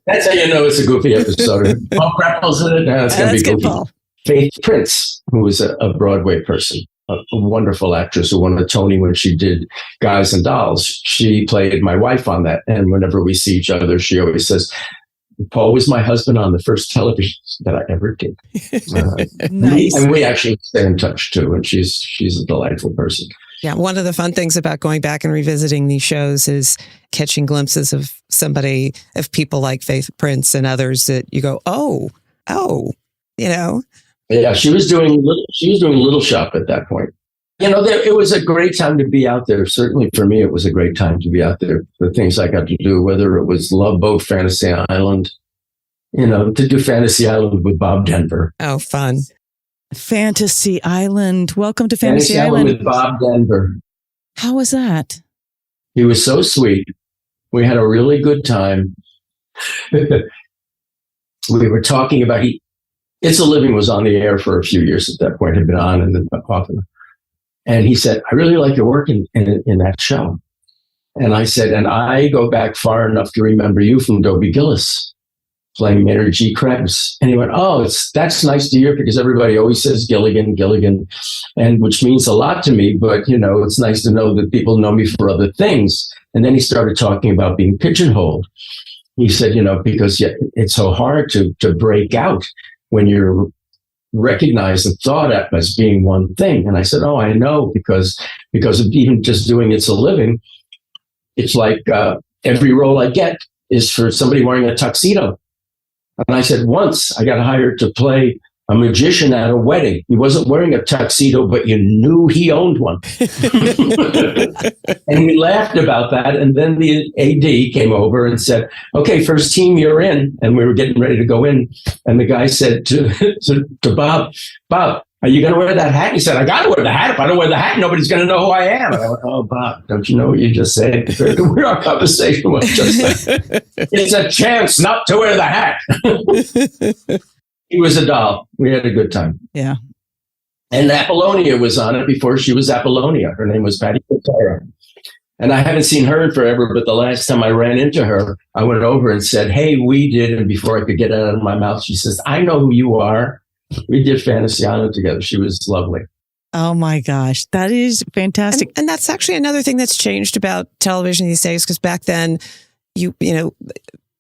That's how you know it's a goofy episode. Paul Kreppel's in it. It's going to be goofy. Good, Paul. Faith Prince, who was a Broadway person, a wonderful actress who won a Tony when she did Guys and Dolls. She played my wife on that. And whenever we see each other, she always says, Paul was my husband on the first television that I ever did. Nice. And we actually stay in touch too. And she's a delightful person. Yeah, one of the fun things about going back and revisiting these shows is catching glimpses of people like Faith Prince and others that you go, oh, Yeah, she was doing Little Shop at that point. It was a great time to be out there. Certainly for me, it was a great time to be out there. The things I got to do, whether it was Love Boat, Fantasy Island, to do Fantasy Island with Bob Denver. Oh, fun. Fantasy Island. Welcome to Fantasy Island with Bob Denver. How was that? He was so sweet. We had a really good time. We were talking about It's a Living was on the air for a few years at that point, had been on and then off. And he said, I really like your work in that show. And I said, and I go back far enough to remember you from Dobie Gillis playing Maynard G. Krebs. And he went, that's nice to hear, because everybody always says Gilligan, and which means a lot to me. But, it's nice to know that people know me for other things. And then he started talking about being pigeonholed. He said, because it's so hard to break out when you're recognized and thought of as being one thing. And I said, I know, because of even just doing It's a Living, it's like every role I get is for somebody wearing a tuxedo. And I said, once I got hired to play a magician at a wedding. He wasn't wearing a tuxedo, but you knew he owned one. And we laughed about that. And then the AD came over and said, okay, first team, you're in. And we were getting ready to go in. And the guy said to Bob, are you going to wear that hat? He said, I got to wear the hat. If I don't wear the hat, nobody's going to know who I am. And I went, Bob, don't you know what you just said? Our conversation was just like, it's a chance not to wear the hat. He was a doll. We had a good time. Yeah. And Apollonia was on it before she was Apollonia. Her name was Patty Kotara. And I haven't seen her in forever, but the last time I ran into her, I went over and said, hey, we did. And before I could get it out of my mouth, she says, I know who you are. We did Fantasy Island together. She was lovely. Oh my gosh. That is fantastic. And that's actually another thing that's changed about television these days, because back then you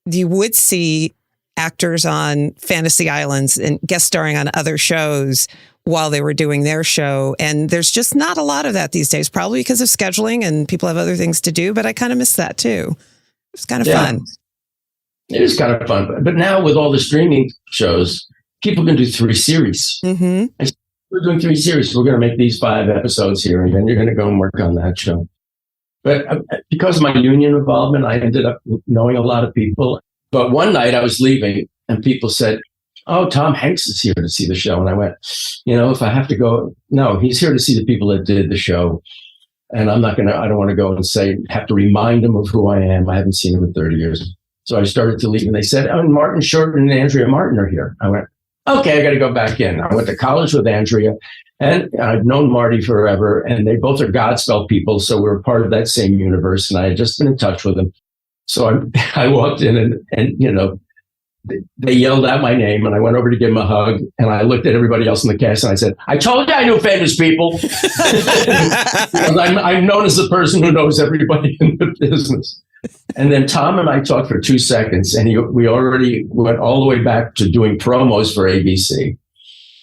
would see actors on fantasy islands and guest starring on other shows while they were doing their show. And there's just not a lot of that these days, probably because of scheduling and people have other things to do. But I kind of miss that too. It's kind of fun. It is kind of fun. But now with all the streaming shows, people can do 3 series. Mm-hmm. We're doing 3 series. We're going to make these 5 episodes here, and then you're going to go and work on that show. But because of my union involvement, I ended up knowing a lot of people. But one night I was leaving, and people said, "Oh, Tom Hanks is here to see the show." And I went, if I have to go, no, he's here to see the people that did the show. And I don't want to go and have to remind him of who I am. I haven't seen him in 30 years. So I started to leave, and they said, "Oh, Martin Short and Andrea Martin are here." I went, "Okay, I got to go back in." I went to college with Andrea, and I've known Marty forever, and they both are Godspell people, so we're part of that same universe, and I had just been in touch with them. So I walked in, and they yelled out my name, and I went over to give them a hug, and I looked at everybody else in the cast, and I said, "I told you I knew famous people." I'm known as the person who knows everybody in the business. And then Tom and I talked for 2 seconds, and we already went all the way back to doing promos for ABC.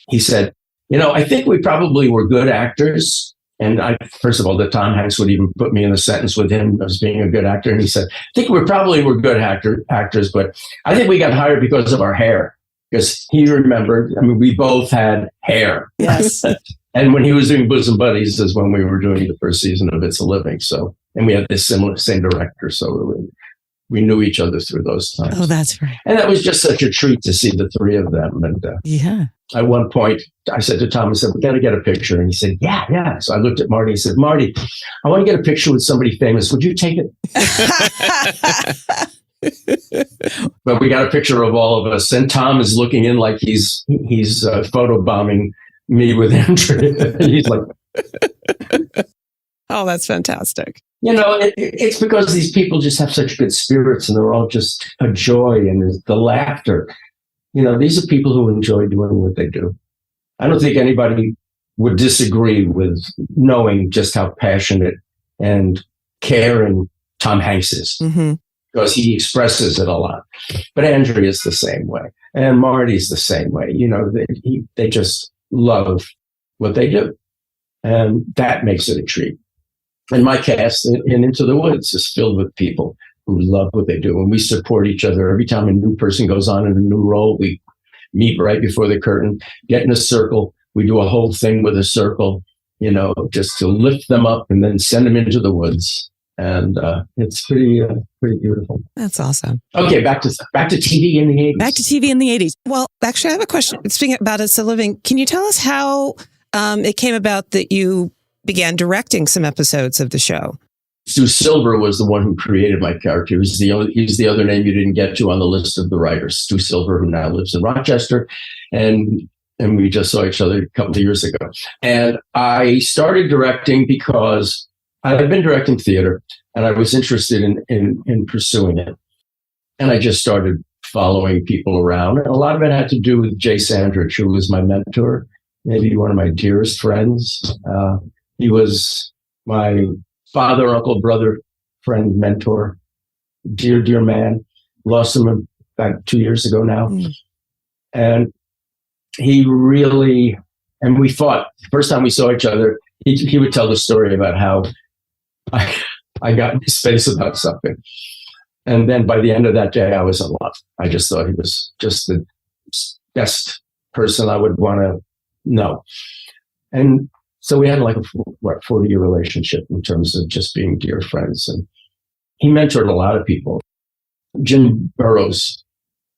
He said, "I think we probably were good actors." And first of all, that Tom Hanks would even put me in a sentence with him as being a good actor. And he said, "I think we probably were good actors, but I think we got hired because of our hair." Because he remembered, we both had hair. Yes. And when he was doing Bosom Buddies is when we were doing the first season of It's a Living. So, and we had this same director. So we knew each other through those times. Oh, that's right. And that was just such a treat to see the 3 of them. And yeah. At one point, I said to Tom, I said, "We got to get a picture." And he said, yeah. So I looked at Marty and said, "Marty, I want to get a picture with somebody famous. Would you take it?" But we got a picture of all of us. And Tom is looking in like he's photobombing me with Andrea. He's like, "Oh, that's fantastic." It's because these people just have such good spirits, and they're all just a joy, and there's the laughter. These are people who enjoy doing what they do. I don't think anybody would disagree with knowing just how passionate and caring Tom Hanks is, because he expresses it a lot. But Andrea's the same way, and Marty's the same way. They just love what they do, and that makes it a treat. And my cast in Into the Woods is filled with people who love what they do, and we support each other. Every time a new person goes on in a new role, we meet right before the curtain, get in a circle. We do a whole thing with a circle, just to lift them up and then send them into the woods. And it's pretty beautiful. That's awesome. Okay, back to TV in the 80s. Back to TV in the 80s. Well, actually, I have a question. Speaking about It's a Living, can you tell us how it came about that you began directing some episodes of the show? Stu Silver was the one who created my character. He's the other name you didn't get to on the list of the writers. Stu Silver, who now lives in Rochester, and we just saw each other a couple of years ago. And I started directing because I had been directing theater, and I was interested in pursuing it. And I just started following people around, and a lot of it had to do with Jay Sandrich, who was my mentor, maybe one of my dearest friends. He was my father, uncle, brother, friend, mentor, dear man. Lost him about 2 years ago now. And he really, and we fought. The first time we saw each other, he would tell the story about how I got in his face about something. And then by the end of that day, I was in love. I just thought he was just the best person I would want to know. And so we had like a 40-year relationship in terms of just being dear friends. And he mentored a lot of people. Jim Burrows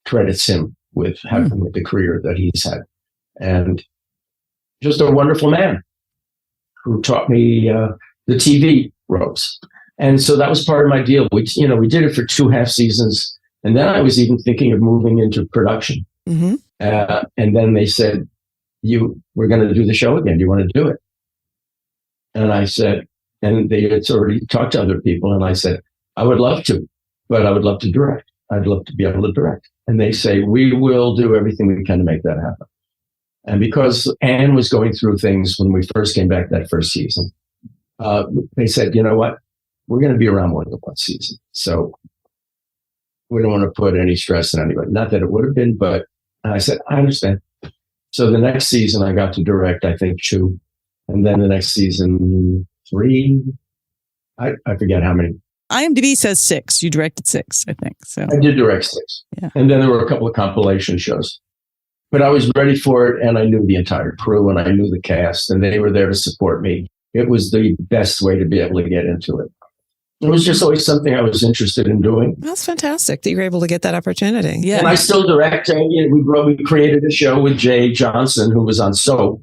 credits him with having the career that he's had. And just a wonderful man who taught me the TV ropes. And so that was part of my deal. We did it for 2.5 seasons. And then I was even thinking of moving into production. And then they said, we're going to do the show again. Do you want to do it? And I said, and they had already talked to other people. And I said, I would love to, but I would love to direct. I'd love to be able to direct. And they say, we will do everything we can to make that happen. And because Anne was going through things when we first came back that first season, they said, you know what? We're going to be around more than one season. So We don't want to put any stress on anybody. Not that it would have been, but I said, I understand. So the next season I got to direct, I think 2. And then the next season 3. I forget how many. IMDb says 6. You directed 6, I think. So I did direct 6. Yeah. And then there were a couple of compilation shows. But I was ready for it, and I knew the entire crew, and I knew the cast, and they were there to support me. It was the best way to be able to get into it. It was just always something I was interested in doing. That's fantastic that you were able to get that opportunity. Yeah. And I still direct. We created a show with Jay Johnson, who was on Soap,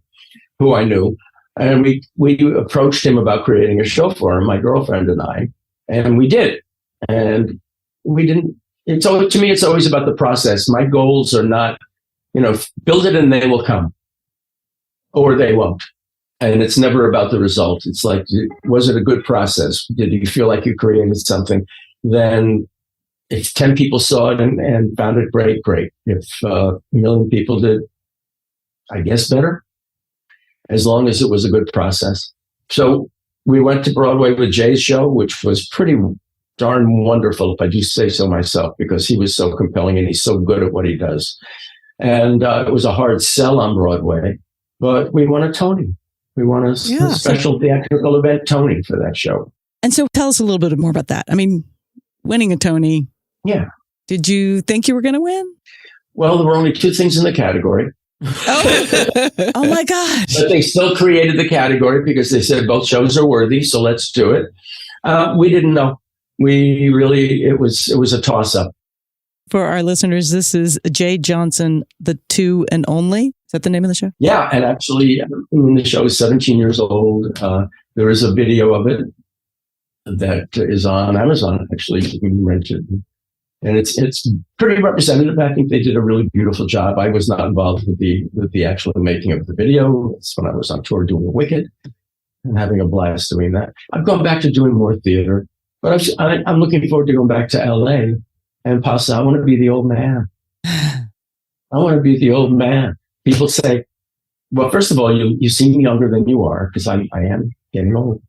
who I knew. And we approached him about creating a show for him, my girlfriend and I. And we did. And we didn't. To me, it's always about the process. My goals are not, build it and they will come. Or they won't. And it's never about the result. It's like, was it a good process? Did you feel like you created something? Then if 10 people saw it and found it great. If a million people did, I guess better, as long as it was a good process. So we went to Broadway with Jay's show, which was pretty darn wonderful, if I do say so myself, because he was so compelling and he's so good at what he does. And it was a hard sell on Broadway, but we won a Tony. We won a special theatrical event Tony for that show. And so tell us a little bit more about that. I mean, winning a Tony. Yeah. Did you think you were going to win? Well, there were only 2 things in the category. Oh my gosh. But they still created the category because they said both shows are worthy, so let's do it. We didn't know. It was a toss-up. For our listeners, this is Jay Johnson, The Two and Only. Is that the name of the show? Yeah, and actually, the show is 17 years old. There is a video of it that is on Amazon, actually. You can rent it. And it's pretty representative. I think they did a really beautiful job. I was not involved with the actual making of the video. It's when I was on tour doing Wicked and having a blast doing that. I've gone back to doing more theater, but I'm looking forward to going back to LA and possibly I want to be the old man. I want to be the old man. People say, well, first of all, you seem younger than you are because I am getting old.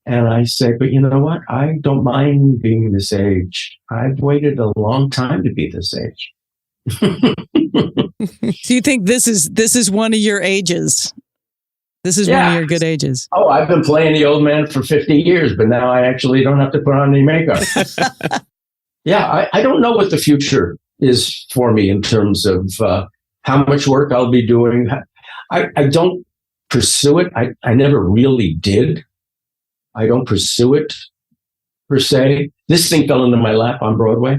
And I say, but you know what? I don't mind being this age. I've waited a long time to be this age. Do you think this is one of your ages? This is one of your good ages. Oh, I've been playing the old man for 50 years, but now I actually don't have to put on any makeup. Yeah, I don't know what the future is for me in terms of how much work I'll be doing. I don't pursue it. I never really did. I don't pursue it, per se. This thing fell into my lap on Broadway.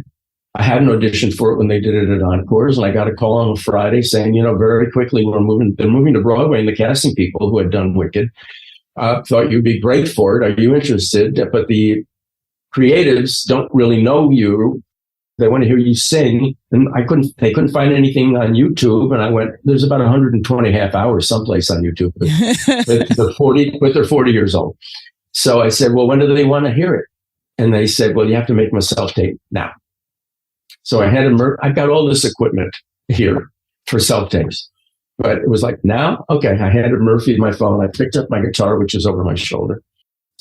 I had an audition for it when they did it at Encores, and I got a call on a Friday saying, very quickly, they're moving to Broadway, and the casting people who had done Wicked thought you'd be great for it. Are you interested? But the creatives don't really know you. They want to hear you sing. And they couldn't find anything on YouTube. And I went, there's about 120 half hours someplace on YouTube. But they're 40 years old. So I said, well, when do they want to hear it? And they said, well, you have to make them a self-tape now. So I got all this equipment here for self-tapes. But it was like, now? Okay. I handed Murphy my phone. I picked up my guitar, which is over my shoulder.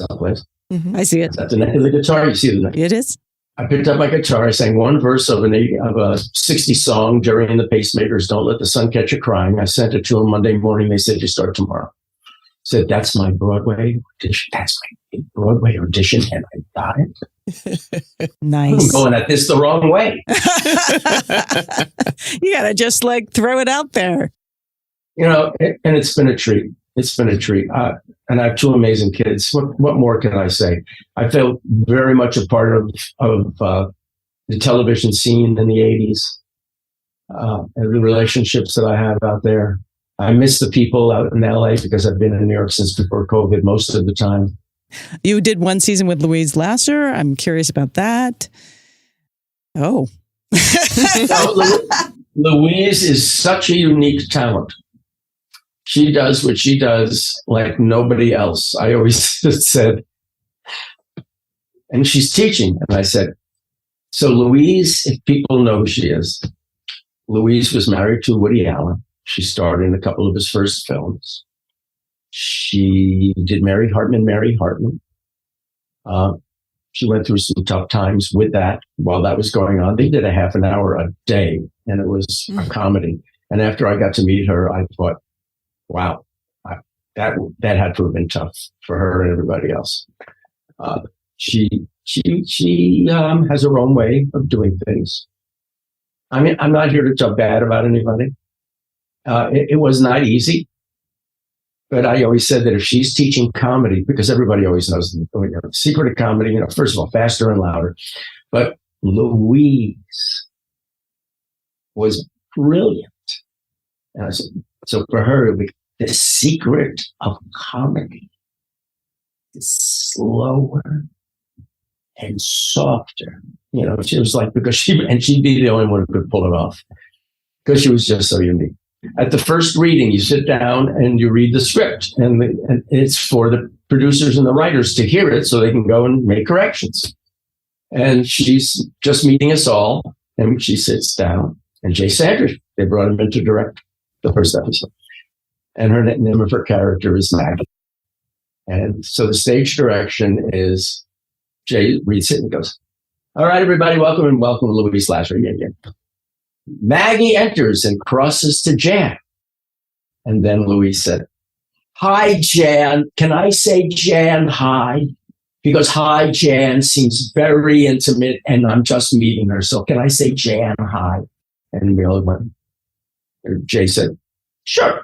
Someplace. Mm-hmm. I see it. That's the neck of the guitar. You see the neck? It is. I picked up my guitar. I sang one verse of a 60 song, Jerry and the Pacemakers, Don't Let the Sun Catch You Crying. I sent it to them Monday morning. They said, you start tomorrow. I said, that's my Broadway audition. That's my Broadway audition. And I got it. Nice. I'm going at this the wrong way. You got to just throw it out there. And it's been a treat. It's been a treat. And I have 2 amazing kids. What more can I say? I felt very much a part of the television scene in the 80s and the relationships that I have out there. I miss the people out in LA because I've been in New York since before COVID most of the time. You did one season with Louise Lasser. I'm curious about that. Oh. Louise is such a unique talent. She does what she does like nobody else. I always said, and she's teaching. And I said, so Louise, if people know who she is, Louise was married to Woody Allen. She starred in a couple of his first films. She did Mary Hartman. she went through some tough times with that while that was going on. They did a half an hour a day, and it was a comedy. And after I got to meet her, I thought, wow, that had to have been tough for her and everybody else. She has her own way of doing things. I mean, I'm not here to talk bad about anybody. It was not easy. But I always said that if she's teaching comedy, because everybody always knows the secret of comedy, first of all, faster and louder. But Louise was brilliant. And I said, so for her, the secret of comedy is slower and softer. She was like, she'd be the only one who could pull it off because she was just so unique. At the first reading, you sit down and you read the script, and it's for the producers and the writers to hear it so they can go and make corrections. And she's just meeting us all, and she sits down, and Jay Sanders, they brought him in to direct the first episode. And her name of her character is Maggie. And so the stage direction is Jay reads it and goes, all right, everybody, welcome Louise Lasher. Yeah. Maggie enters and crosses to Jan. And then Louise said, hi, Jan. Can I say Jan hi? Because hi, Jan seems very intimate and I'm just meeting her. So can I say Jan hi? And we all went. Jay said, sure.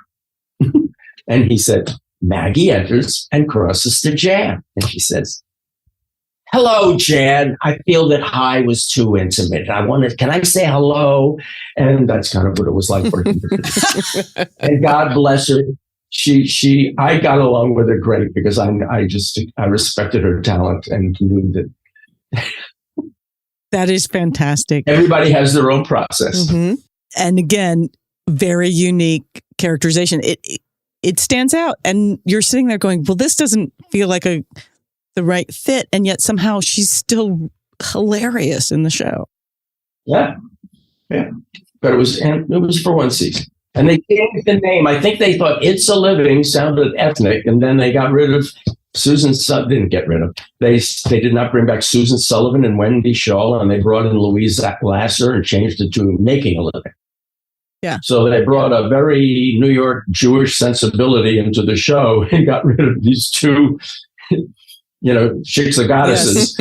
And he said, Maggie enters and crosses to Jan. And she says, hello, Jan. I feel that hi was too intimate. Can I say hello? And that's kind of what it was like for her. And God bless her. I got along with her great because I respected her talent and knew that. That is fantastic. Everybody has their own process. Mm-hmm. And again, very unique characterization. It stands out. And you're sitting there going, well, this doesn't feel like the right fit, and yet somehow she's still hilarious in the show. Yeah. But it was for one season, and they changed the name. I think they thought "It's a Living" sounded ethnic, and then they got rid of Susan. Didn't get rid of. They did not bring back Susan Sullivan and Wendy Shaw, and they brought in Louise Lasser and changed it to "Making a Living." Yeah. So they brought a very New York Jewish sensibility into the show and got rid of these two. Chicks or goddesses.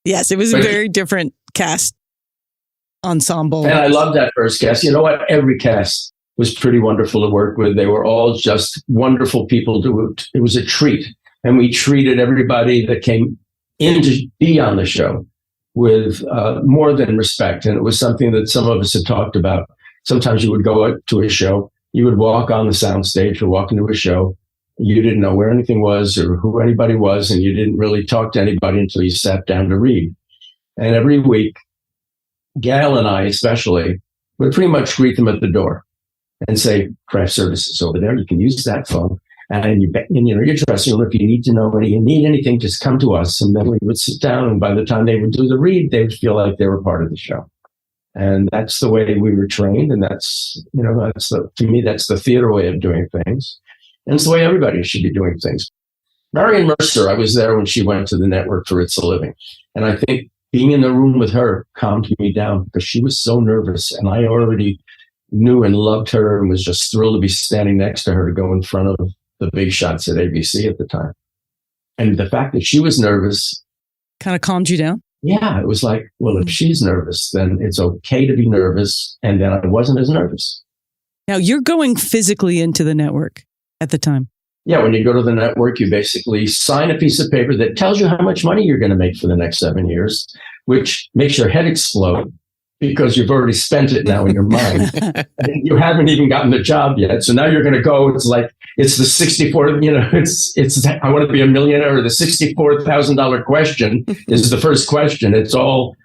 Yes, it was a very different cast ensemble. And I love that first cast. You know what? Every cast was pretty wonderful to work with. They were all just wonderful people to root. It was a treat. And we treated everybody that came in to be on the show with more than respect. And it was something that some of us had talked about. Sometimes you would go to a show, you would walk on the soundstage or walk into a show. You didn't know where anything was or who anybody was, and you didn't really talk to anybody until you sat down to read. And every week, Gail and I especially would pretty much greet them at the door and say, craft services over there. You can use that phone. And your dressing room, if you need to know when you need anything, just come to us. And then we would sit down, and by the time they would do the read, they would feel like they were part of the show. And that's the way we were trained. And to me, that's the theater way of doing things. And it's the way everybody should be doing things. Marion Mercer, I was there when she went to the network for It's a Living. And I think being in the room with her calmed me down because she was so nervous. And I already knew and loved her and was just thrilled to be standing next to her to go in front of the big shots at ABC at the time. And the fact that she was nervous kind of calmed you down. Yeah, it was like, well, if she's nervous, then it's okay to be nervous. And then I wasn't as nervous. Now you're going physically into the network at the time. Yeah, when you go to the network, you basically sign a piece of paper that tells you how much money you're going to make for the next 7 years, which makes your head explode because you've already spent it now in your mind. And you haven't even gotten the job yet. So now you're going to go, it's like, it's the 64, it's I want to be a millionaire, or the $64,000 question is the first question. It's all,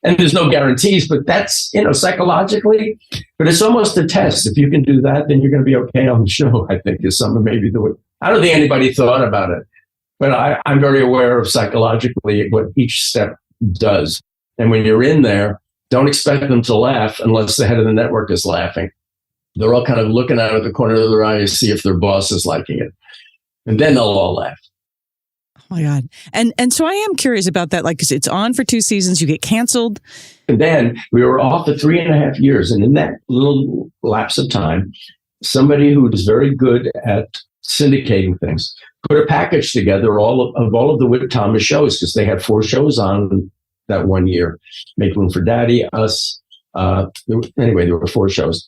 and there's no guarantees, but that's, psychologically, but it's almost a test. If you can do that, then you're going to be okay on the show, I think, is some of maybe the way. I don't think anybody thought about it, but I'm very aware of psychologically what each step does. And when you're in there, don't expect them to laugh unless the head of the network is laughing. They're all kind of looking out of the corner of their eye to see if their boss is liking it. And then they'll all laugh. Oh my God. And so I am curious about that. Like, 'cause it's on for 2 seasons, you get canceled. And then we were off for 3.5 years. And in that little lapse of time, somebody who was very good at syndicating things put a package together all of the Whit Thomas shows, because they had 4 shows on that one year. Make Room for Daddy, Us. Anyway, there were 4 shows,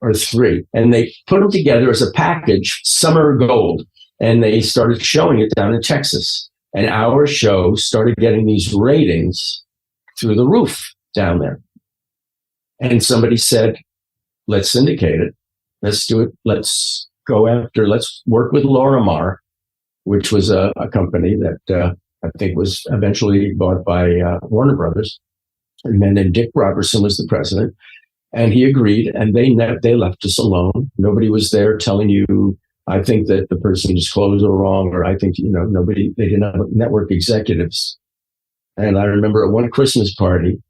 or 3. And they put them together as a package, Summer Gold. And they started showing it down in Texas. And our show started getting these ratings through the roof down there. And somebody said, let's syndicate it. Let's do it. Let's work with Lorimar, which was a company that I think was eventually bought by Warner Brothers. And then Dick Robertson was the president. And he agreed, and they left us alone. Nobody was there telling you, I think that the person just closed it wrong, or I think, they didn't have network executives. And I remember at one Christmas party,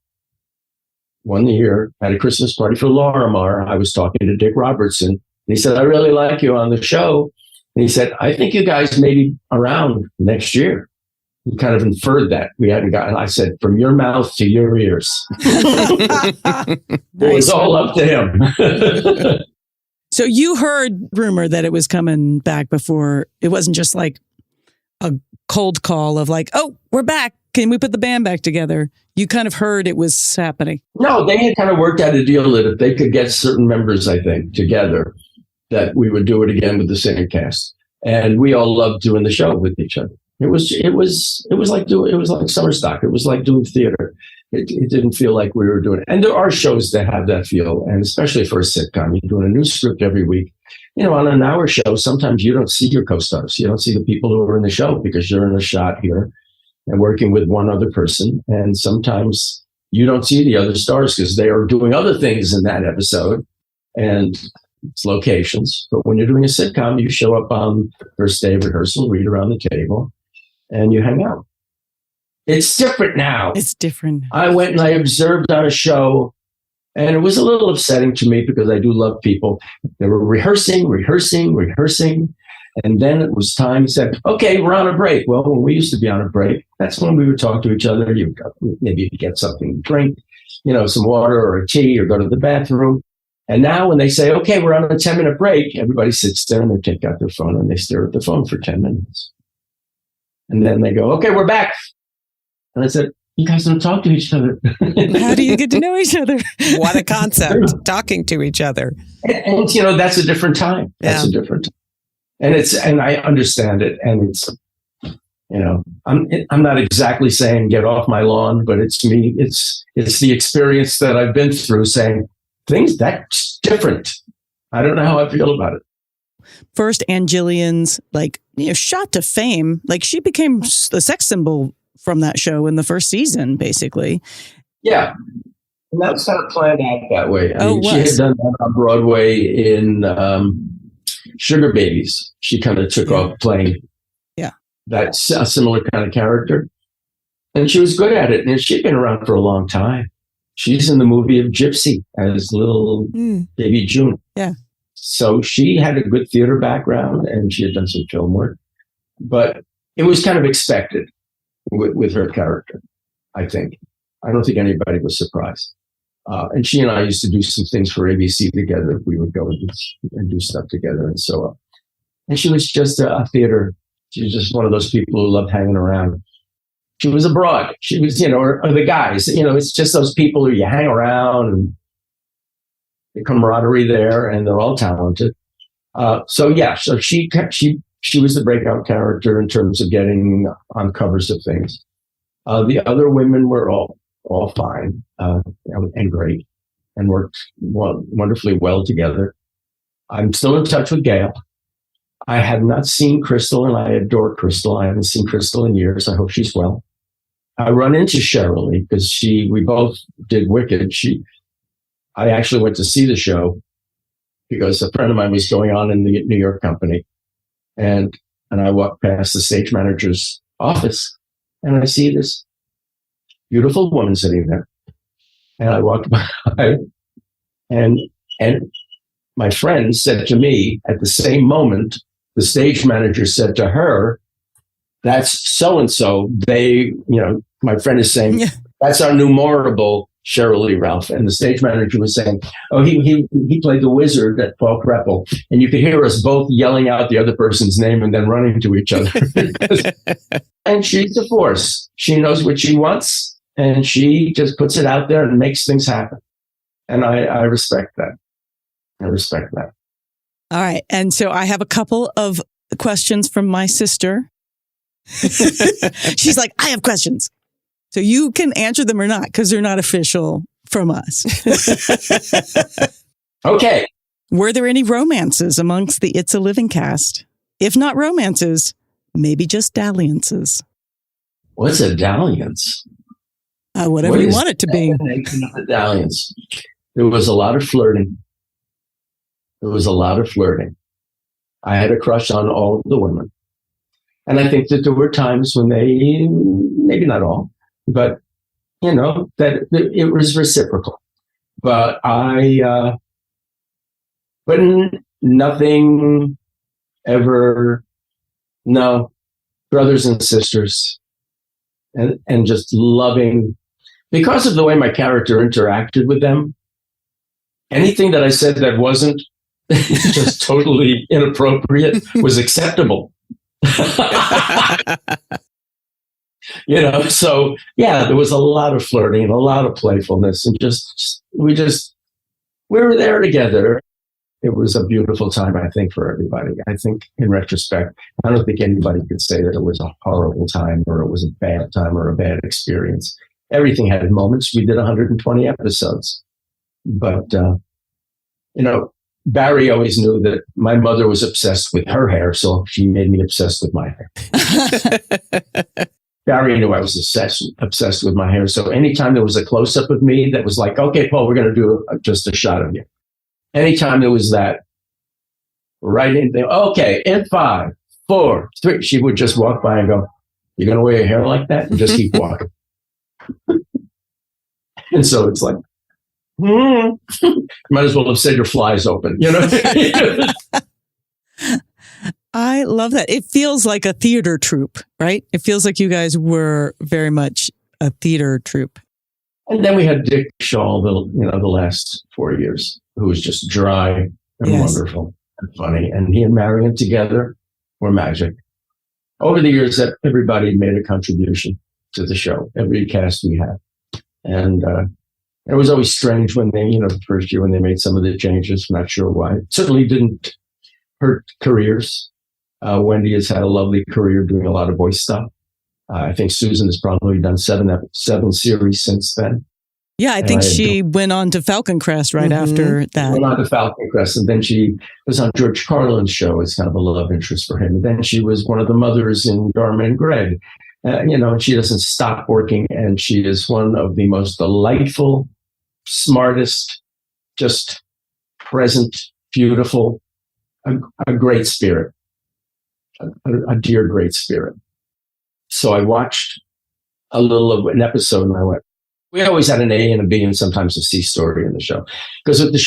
one year, at a Christmas party for Lorimar, I was talking to Dick Robertson. And he said, I really like you on the show. And he said, I think you guys may be around next year. He kind of inferred that we hadn't gotten. I said, from your mouth to your ears. It was all up to him. So you heard rumor that it was coming back before. It wasn't just like a cold call of like, oh, we're back. Can we put the band back together? You kind of heard it was happening. No, they had kind of worked out a deal that if they could get certain members, I think, together, that we would do it again with the same cast. And we all loved doing the show with each other. It was like summer stock. It was like doing theater. It didn't feel like we were doing it. And there are shows that have that feel, and especially for a sitcom, you're doing a new script every week. On an hour show, sometimes you don't see your co-stars. You don't see the people who are in the show because you're in a shot here and working with one other person. And sometimes you don't see the other stars because they are doing other things in that episode, and it's locations. But when you're doing a sitcom, you show up on the first day of rehearsal, read around the table, and you hang out. It's different now. It's different. I went and I observed on a show, and it was a little upsetting to me because I do love people. They were rehearsing. And then it was time. He said, okay, we're on a break. Well, when we used to be on a break, that's when we would talk to each other. Maybe you'd get something to drink, some water or a tea, or go to the bathroom. And now when they say, okay, we're on a 10-minute break, everybody sits there and they take out their phone and they stare at the phone for 10 minutes. And then they go, okay, we're back. And I said, you guys don't talk to each other. How do you get to know each other? What a concept, talking to each other. And that's a different time. That's a different time. And I understand it. And it's, I'm not exactly saying get off my lawn, but it's me. It's the experience that I've been through saying things that's different. I don't know how I feel about it. First, Ann Gillian's shot to fame. Like, she became the sex symbol from that show in the first season, basically. Yeah. And that was kind of planned out that way. I mean, she had done that on Broadway in Sugar Babies. She kind of took off playing that's a similar kind of character. And she was good at it. And she'd been around for a long time. She's in the movie of Gypsy as little baby June. Yeah. So she had a good theater background and she had done some film work. But it was kind of expected with her character, I think. I don't think anybody was surprised. And she and I used to do some things for ABC together. We would go and do stuff together and so on. And she was just a theater. She was just one of those people who loved hanging around. She was a broad. She was, or the guys, it's just those people who you hang around and the camaraderie there, and they're all talented. So she was the breakout character in terms of getting on covers of things. The other women were all fine and great and worked wonderfully well together. I'm still in touch with Gail. I have not seen Crystal, and I adore Crystal. I haven't seen Crystal in years. I hope she's well. I run into Sharon because we both did Wicked. I actually went to see the show because a friend of mine was going on in the New York company. And I walked past the stage manager's office and I see this beautiful woman sitting there. And I walked by and my friend said to me at the same moment, the stage manager said to her that's so-and-so. My friend is saying, that's our new Morrible, Shirley Ralph. And the stage manager was saying, oh, he played the wizard at Paul Kreppel. And you could hear us both yelling out the other person's name and then running to each other. And she's a force. She knows what she wants, and she just puts it out there and makes things happen. And I respect that. All right. And so I have a couple of questions from my sister. She's like, I have questions. So you can answer them or not, because they're not official from us. Okay. Were there any romances amongst the It's a Living cast? If not romances, maybe just dalliances. What's a dalliance? Whatever you want it to be. A dalliance. There was a lot of flirting. I had a crush on all the women. And I think that there were times when they, maybe not all, but, that it was reciprocal. But but nothing ever, no, brothers and sisters, and just loving, because of the way my character interacted with them. Anything that I said that wasn't just totally inappropriate was acceptable. So yeah, there was a lot of flirting and a lot of playfulness, and we were there together. It was a beautiful time, I think, for everybody. I think in retrospect, I don't think anybody could say that it was a horrible time or it was a bad time or a bad experience. Everything had moments. We did 120 episodes, but Barry always knew that my mother was obsessed with her hair, so she made me obsessed with my hair. Barry knew I was obsessed with my hair, so anytime there was a close-up of me that was like, okay, Paul, we're going to do just a shot of you. Anytime there was that, right in there, okay, in 5, 4, 3, she would just walk by and go, you're going to wear your hair like that? And just keep walking. And so it's like, might as well have said your fly's open, I love that. It feels like a theater troupe, right? It feels like you guys were very much a theater troupe. And then we had Dick Shaw, the last 4 years, who was just dry and wonderful and funny. And he and Marion together were magic. Over the years, that everybody made a contribution to the show, every cast we had. And it was always strange when they, the first year when they made some of the changes. I'm not sure why. It certainly didn't hurt careers. Wendy has had a lovely career doing a lot of voice stuff. I think Susan has probably done 7 series since then. Yeah, I think she went on to Falcon Crest right after that. Went on to Falcon Crest, and then she was on George Carlin's show as kind of a love interest for him. And then she was one of the mothers in Dharma and Greg. And she doesn't stop working, and she is one of the most delightful, smartest, just present, beautiful, a great spirit, a dear great spirit. So I watched a little of an episode, and I went, we always had an A and a B and sometimes a C story in the show, because the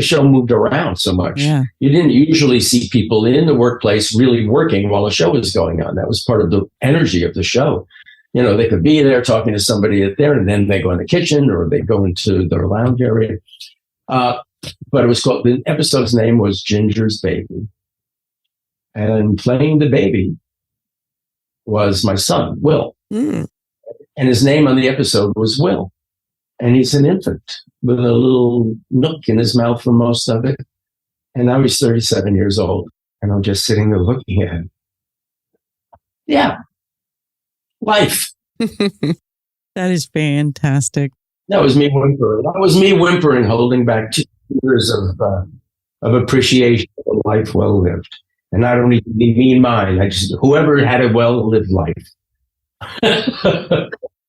show moved around so much. Yeah. You didn't usually see people in the workplace really working while a show was going on. That was part of the energy of the show. They could be there talking to somebody there, and then they go in the kitchen or they go into their lounge area. But it was called, the episode's name was Ginger's Baby. And playing the baby was my son, Will. And his name on the episode was Will. And he's an infant with a little nook in his mouth for most of it. And now he's 37 years old. And I'm just sitting there looking at him. Yeah. Life. That is fantastic. That was me whimpering, holding back 2 years of appreciation of a life well lived. And I don't even mean mine. Whoever had a well-lived life.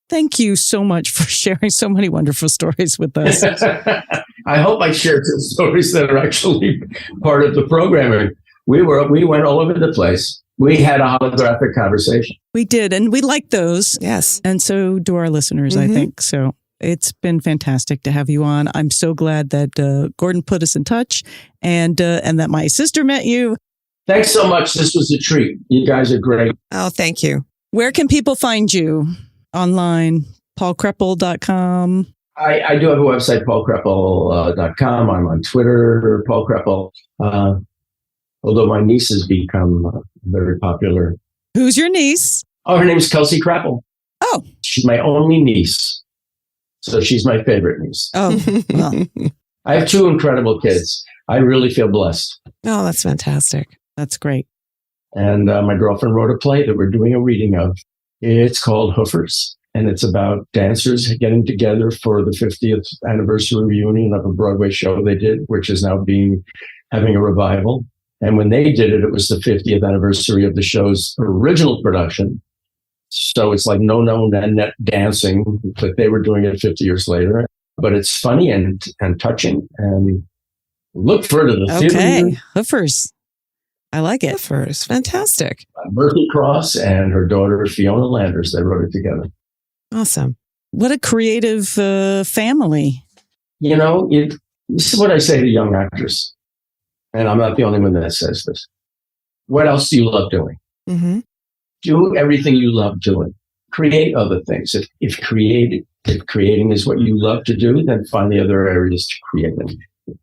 Thank you so much for sharing so many wonderful stories with us. I hope I shared some stories that are actually part of the programming. We went all over the place. We had a holographic conversation. We did, and we like those. Yes. And so do our listeners, I think. So it's been fantastic to have you on. I'm so glad that Gordon put us in touch and that my sister met you. Thanks so much. This was a treat. You guys are great. Oh, thank you. Where can people find you online? PaulKreppel.com. I do have a website, paulkreppel.com. I'm on Twitter, Paul Kreppel. Although my niece has become very popular. Who's your niece? Oh, her name's Kelsey Kreppel. Oh. She's my only niece. So she's my favorite niece. Oh, well. I have 2 incredible kids. I really feel blessed. Oh, that's fantastic. That's great. And my girlfriend wrote a play that we're doing a reading of. It's called Hoofers, and it's about dancers getting together for the 50th anniversary reunion of a Broadway show they did, which is now having a revival. And when they did it, it was the 50th anniversary of the show's original production. So it's like no net dancing, but they were doing it 50 years later. But it's funny and touching. And look further to the theater. Okay, Hoofers. I like it. Hoofers, fantastic. Bertie Cross and her daughter Fiona Landers, they wrote it together. Awesome. What a creative family. You know, this is what I say to young actors. And I'm not the only one that says this. What else do you love doing? Mm-hmm. Do everything you love doing. Create other things. If creating is what you love to do, then find the other areas to create them.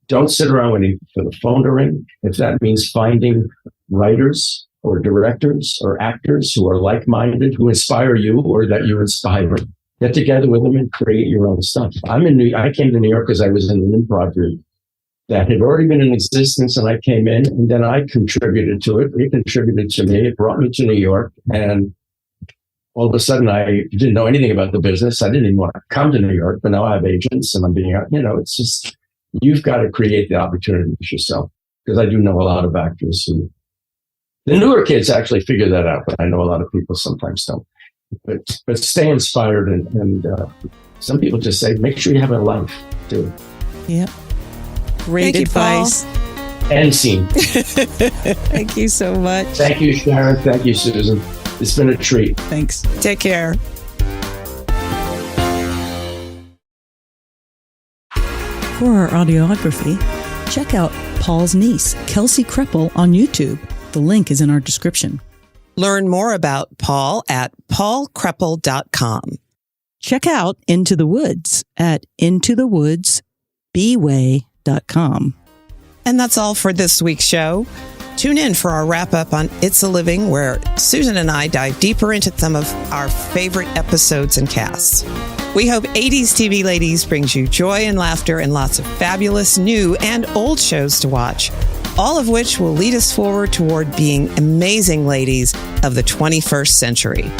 Don't sit around waiting for the phone to ring. If that means finding writers or directors or actors who are like-minded, who inspire you or that you inspire, get together with them and create your own stuff. I came to New York because I was in an improv group that had already been in existence, and I came in, and then I contributed to it. It contributed to me. It brought me to New York, and all of a sudden, I didn't know anything about the business. I didn't even want to come to New York, but now I have agents, and I'm being, it's just, you've got to create the opportunities yourself. Because I do know a lot of actors the newer kids actually figure that out, but I know a lot of people sometimes don't. But stay inspired, and some people just say, make sure you have a life, too. Yeah. Great Thank advice. You, Paul. And scene. Thank you so much. Thank you, Sharon. Thank you, Susan. It's been a treat. Thanks. Take care. For our audiography, check out Paul's niece, Kelsey Kreppel, on YouTube. The link is in our description. Learn more about Paul at paulkreppel.com. Check out Into the Woods at intothewoodsbway.com. And that's all for this week's show. Tune in for our wrap-up on It's a Living, where Susan and I dive deeper into some of our favorite episodes and casts. We hope 80s TV Ladies brings you joy and laughter and lots of fabulous new and old shows to watch, all of which will lead us forward toward being amazing ladies of the 21st century.